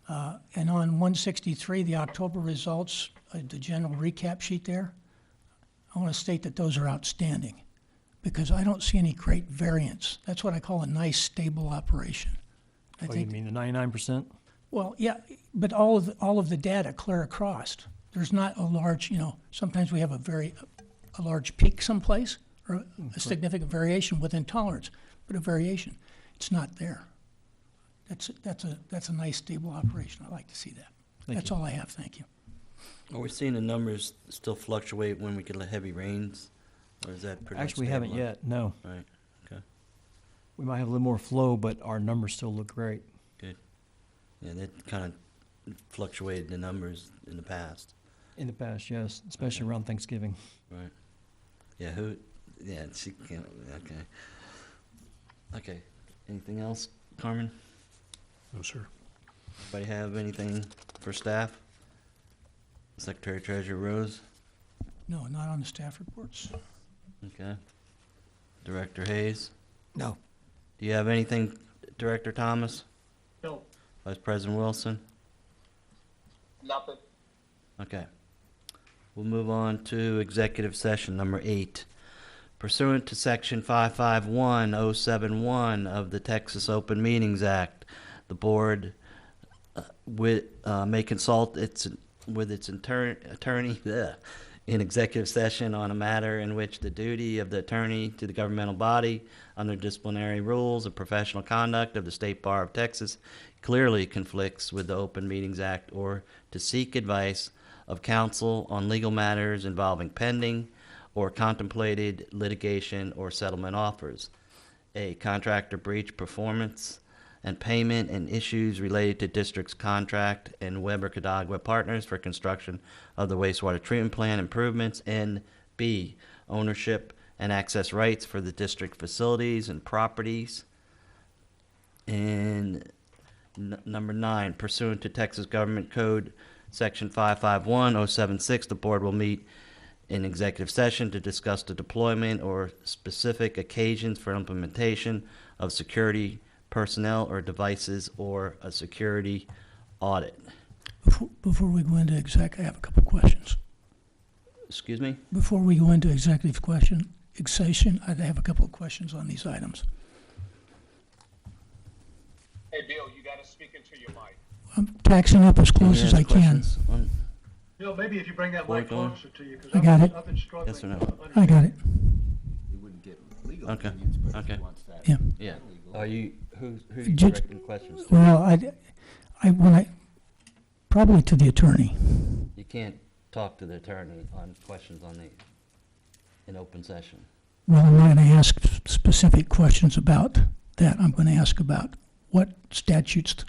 [SPEAKER 3] And on 163, the October results, the general recap sheet there, I want to state that those are outstanding because I don't see any great variance. That's what I call a nice, stable operation. I
[SPEAKER 11] Oh, you
[SPEAKER 3] think,
[SPEAKER 11] mean the 99%?
[SPEAKER 3] well, yeah, but all of the data clear across. There's not a large, sometimes we have a large peak someplace or a significant variation within tolerance, but a variation. It's not there. That's a nice, stable operation. I like to see that. That's all I have. Thank you.
[SPEAKER 1] Are we seeing the numbers still fluctuate when we get heavy rains? Or is that pretty much
[SPEAKER 11] Actually, we haven't
[SPEAKER 1] stabilized?
[SPEAKER 11] yet, no.
[SPEAKER 1] Right, okay,
[SPEAKER 11] We might have a little more flow, but our numbers still look great.
[SPEAKER 1] good. Yeah, that kind of fluctuated the numbers in the past,
[SPEAKER 11] In the past, yes, especially around Thanksgiving.
[SPEAKER 1] right? Yeah, she can't, okay. Okay, anything else, Carmen?
[SPEAKER 9] No, sir.
[SPEAKER 1] Anybody have anything for staff? Secretary Treasurer Rose?
[SPEAKER 3] No, not on the staff reports.
[SPEAKER 1] Okay. Director Hayes?
[SPEAKER 2] No.
[SPEAKER 1] Do you have anything, Director Thomas?
[SPEAKER 5] No,
[SPEAKER 1] Vice President Wilson?
[SPEAKER 4] Nothing.
[SPEAKER 1] Okay. We'll move on to executive session number 8. Pursuant to Section 551071 of the Texas Open Meetings Act, the board may consult with its attorney in executive session on a matter in which the duty of the attorney to the governmental body under disciplinary rules of professional conduct of the State Bar of Texas clearly conflicts with the Open Meetings Act, or to seek advice of counsel on legal matters involving pending or contemplated litigation or settlement offers, a contractor breach performance and payment, and issues related to district's contract and Weber Cadagua Partners for construction of the wastewater treatment plant improvements, and B, ownership and access rights for the district facilities and properties. And number 9, pursuant to Texas Government Code Section 551076, the board will meet in executive session to discuss the deployment or specific occasions for implementation of security personnel or devices, or a security audit.
[SPEAKER 3] Before we go into exec, I have a couple questions.
[SPEAKER 1] Excuse me?
[SPEAKER 3] Before we go into executive session, I have a couple of questions on these items.
[SPEAKER 4] Hey, Bill, you gotta speak into your mic.
[SPEAKER 3] I'm taxing up as close
[SPEAKER 1] Any
[SPEAKER 3] as
[SPEAKER 1] other
[SPEAKER 3] I can.
[SPEAKER 1] questions on-
[SPEAKER 5] Bill, maybe if you bring that mic
[SPEAKER 1] Board going?
[SPEAKER 5] closer to you, because
[SPEAKER 3] I got it.
[SPEAKER 5] I've been struggling.
[SPEAKER 1] Yes or no?
[SPEAKER 5] to
[SPEAKER 3] I got it.
[SPEAKER 7] We wouldn't get legal
[SPEAKER 1] Okay,
[SPEAKER 7] opinions, but if
[SPEAKER 1] okay.
[SPEAKER 7] he wants that.
[SPEAKER 3] Yeah.
[SPEAKER 1] Yeah. Are you, who do you
[SPEAKER 3] Just-
[SPEAKER 1] direct the questions to?
[SPEAKER 3] Well, probably to the attorney.
[SPEAKER 1] You can't talk to the attorney on questions in open session.
[SPEAKER 3] Well, I'm not going to ask specific questions about that. I'm going to ask about what statutes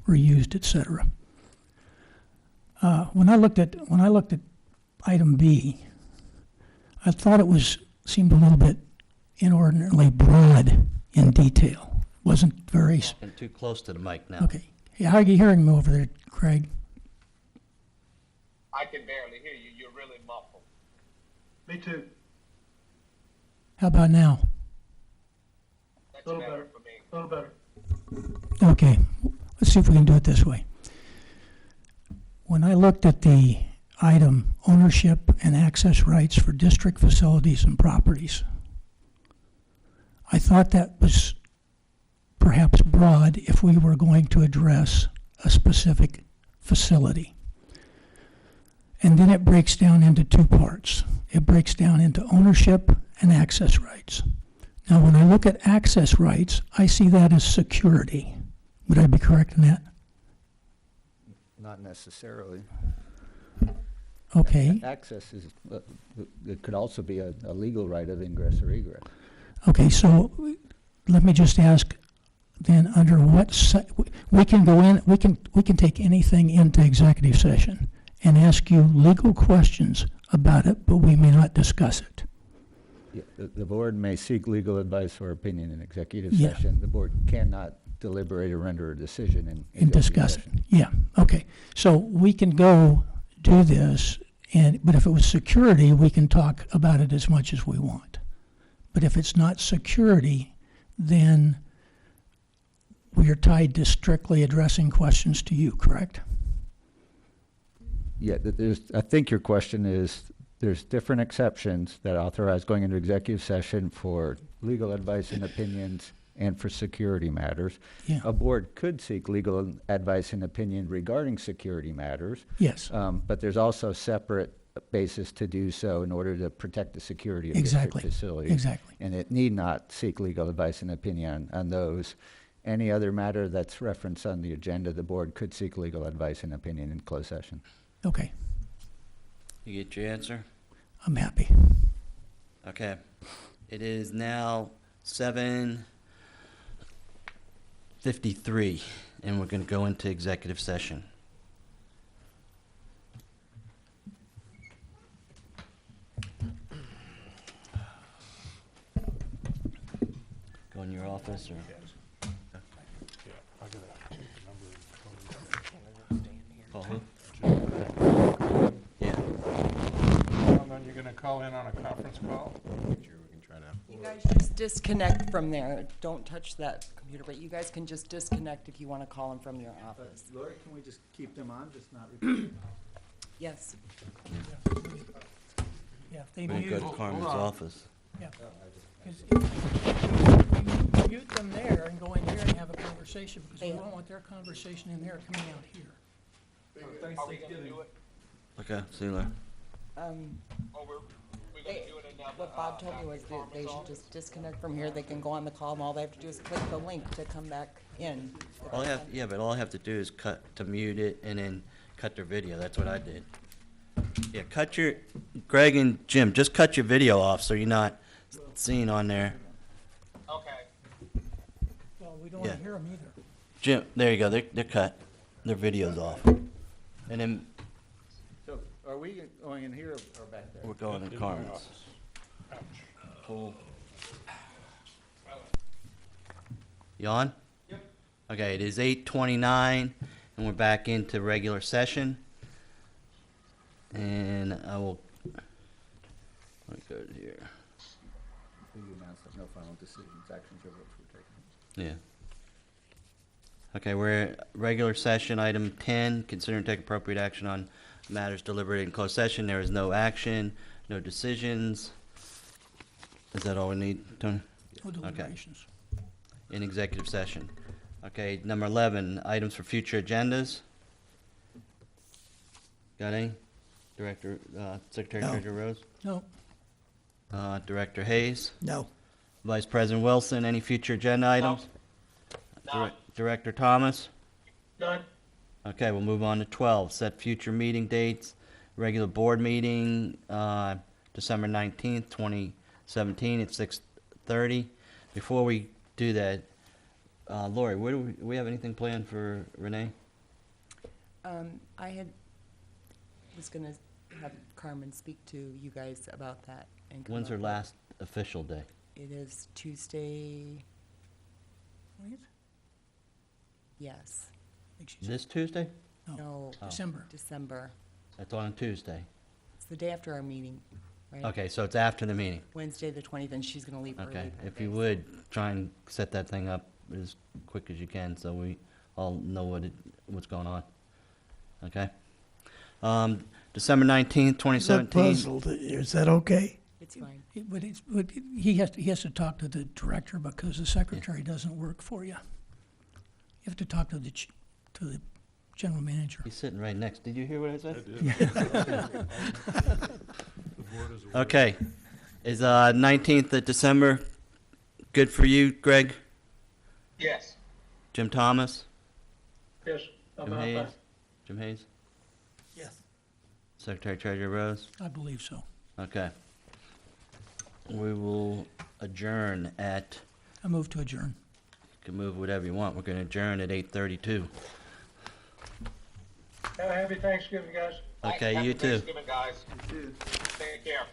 [SPEAKER 3] were used, et cetera. When I looked at item B, I thought it seemed a little bit inordinately broad in detail. Wasn't very
[SPEAKER 1] And too close to the mic now.
[SPEAKER 3] okay. Yeah, how are you hearing me over there, Craig?
[SPEAKER 4] I can barely hear you. You're really muffled.
[SPEAKER 5] Me too.
[SPEAKER 3] How about now?
[SPEAKER 4] That's
[SPEAKER 5] Little
[SPEAKER 4] better
[SPEAKER 5] better.
[SPEAKER 4] for me.
[SPEAKER 5] A little better.
[SPEAKER 3] Okay, let's see if we can do it this way. When I looked at the item ownership and access rights for district facilities and properties, I thought that was perhaps broad if we were going to address a specific facility. And then it breaks down into 2 parts. It breaks down into ownership and access rights. Now, when I look at access rights, I see that as security. Would I be correct in that?
[SPEAKER 7] Not necessarily.
[SPEAKER 3] Okay,
[SPEAKER 7] Access is, it could also be a legal right of ingress or egress.
[SPEAKER 3] okay, so let me just ask then, under what, we can go in, we can take anything into executive session and ask you legal questions about it, but we may not discuss it.
[SPEAKER 7] Yeah, the board may seek legal advice or opinion in executive
[SPEAKER 3] Yeah.
[SPEAKER 7] session. The board cannot deliberate or render a decision in
[SPEAKER 3] And
[SPEAKER 7] executive
[SPEAKER 3] discuss it,
[SPEAKER 7] session.
[SPEAKER 3] yeah, okay. So we can go do this, but if it was security, we can talk about it as much as we want. But if it's not security, then we are tied to strictly addressing questions to you, correct?
[SPEAKER 7] Yeah, I think your question is, there's different exceptions that authorize going into executive session for legal advice and opinions and for security matters.
[SPEAKER 3] Yeah.
[SPEAKER 7] A board could seek legal advice and opinion regarding security matters.
[SPEAKER 3] Yes.
[SPEAKER 7] But there's also separate basis to do so in order to protect the security of
[SPEAKER 3] Exactly.
[SPEAKER 7] district facilities.
[SPEAKER 3] Exactly.
[SPEAKER 7] And it need not seek legal advice and opinion on those. Any other matter that's referenced on the agenda, the board could seek legal advice and opinion in closed session.
[SPEAKER 3] Okay,
[SPEAKER 1] You get your answer?
[SPEAKER 3] I'm happy.
[SPEAKER 1] Okay. It is now 7:53, and we're going to go into executive session. Go in your office, or? Call who? Yeah.
[SPEAKER 9] Then you're gonna call in on a conference call?
[SPEAKER 10] Sure, we can try to.
[SPEAKER 8] You guys just disconnect from there. Don't touch that computer, but you guys can just disconnect if you want to call them from your office.
[SPEAKER 7] Lori, can we just keep them on, just not repeat?
[SPEAKER 8] Yes.
[SPEAKER 3] Yeah, if they
[SPEAKER 1] We're going to
[SPEAKER 3] mute,
[SPEAKER 1] go to Carmen's office.
[SPEAKER 3] yeah. 'Cause if you mute them there and go in here and have a conversation, because we don't want their conversation in there coming out here.
[SPEAKER 4] Are we gonna do it?
[SPEAKER 1] Okay, see you later.
[SPEAKER 8] What Bob told me was that they should just disconnect from here. They can go on the call, and all they have to do is click the link to come back in.
[SPEAKER 1] But all I have to do is mute it and then cut their video. That's what I did. Yeah, Greg and Jim, just cut your video off so you're not seen on there.
[SPEAKER 4] Okay.
[SPEAKER 3] Well, we don't want to
[SPEAKER 1] Yeah.
[SPEAKER 3] hear them either.
[SPEAKER 1] Jim, there you go. They're cut. Their video's off. And then
[SPEAKER 7] So are we going in here or back there?
[SPEAKER 1] we're going to Carmen's. Cool. You on? Yep. Okay, it is 8:29, and we're back into regular session. And I will, let me go to here.
[SPEAKER 7] You announced that no final decisions, actions, or votes were taken.
[SPEAKER 1] Yeah. Okay, we're at regular session, item 10, consider and take appropriate action on matters deliberated in closed session. There is no action, no decisions. Is that all we need, Tony?
[SPEAKER 3] No deliberations.
[SPEAKER 1] In executive session. Okay, number 11, items for future agendas. Got any? Director, Secretary
[SPEAKER 2] No.
[SPEAKER 1] Treasurer Rose?
[SPEAKER 3] No,
[SPEAKER 1] Director Hayes?
[SPEAKER 2] No.
[SPEAKER 1] Vice President Wilson, any future agenda items?
[SPEAKER 4] None.
[SPEAKER 1] Director Thomas?
[SPEAKER 5] None.
[SPEAKER 1] Okay, we'll move on to 12, set future meeting dates. Regular board meeting, December 19th, 2017 at 6:30. Before we do that, Lori, we have anything planned for Renee?
[SPEAKER 8] I was gonna have Carmen speak to you guys about that. And come
[SPEAKER 1] When's her
[SPEAKER 8] up with-
[SPEAKER 1] last official day?
[SPEAKER 8] It is Tuesday,
[SPEAKER 3] 20th?
[SPEAKER 8] yes.
[SPEAKER 3] I think she said
[SPEAKER 1] This Tuesday?
[SPEAKER 8] No,
[SPEAKER 1] Oh.
[SPEAKER 3] December.
[SPEAKER 8] December.
[SPEAKER 1] That's on Tuesday.
[SPEAKER 8] It's the day after our meeting, right?
[SPEAKER 1] Okay, so it's after the meeting.
[SPEAKER 8] Wednesday, the 20th, and she's gonna leave early.
[SPEAKER 1] Okay,
[SPEAKER 8] that
[SPEAKER 1] if you
[SPEAKER 8] day.
[SPEAKER 1] would, try and set that thing up as quick as you can so we all know what's going on. Okay? December 19th,
[SPEAKER 2] I'm
[SPEAKER 1] 2017.
[SPEAKER 2] puzzled. Is that okay?
[SPEAKER 8] It's fine.
[SPEAKER 3] But he has to talk to the director because the secretary doesn't work for you. You have to talk to the general manager.
[SPEAKER 1] He's sitting right next. Did you hear what I said?
[SPEAKER 9] The board is aware.
[SPEAKER 1] Okay. Is 19th of December good for you, Greg?
[SPEAKER 4] Yes.
[SPEAKER 1] Jim Thomas?
[SPEAKER 5] Yes, I'm
[SPEAKER 1] Jim
[SPEAKER 5] out
[SPEAKER 1] Hayes?
[SPEAKER 5] back.
[SPEAKER 1] Jim Hayes?
[SPEAKER 2] Yes.
[SPEAKER 1] Secretary Treasurer Rose?
[SPEAKER 3] I believe so.
[SPEAKER 1] Okay. We will adjourn at,
[SPEAKER 3] I move to adjourn.
[SPEAKER 1] you can move whatever you want. We're going to adjourn at 8:32.
[SPEAKER 5] Have a happy Thanksgiving, guys.
[SPEAKER 1] Okay,
[SPEAKER 4] Happy
[SPEAKER 1] you too.
[SPEAKER 4] Thanksgiving, guys. Take care.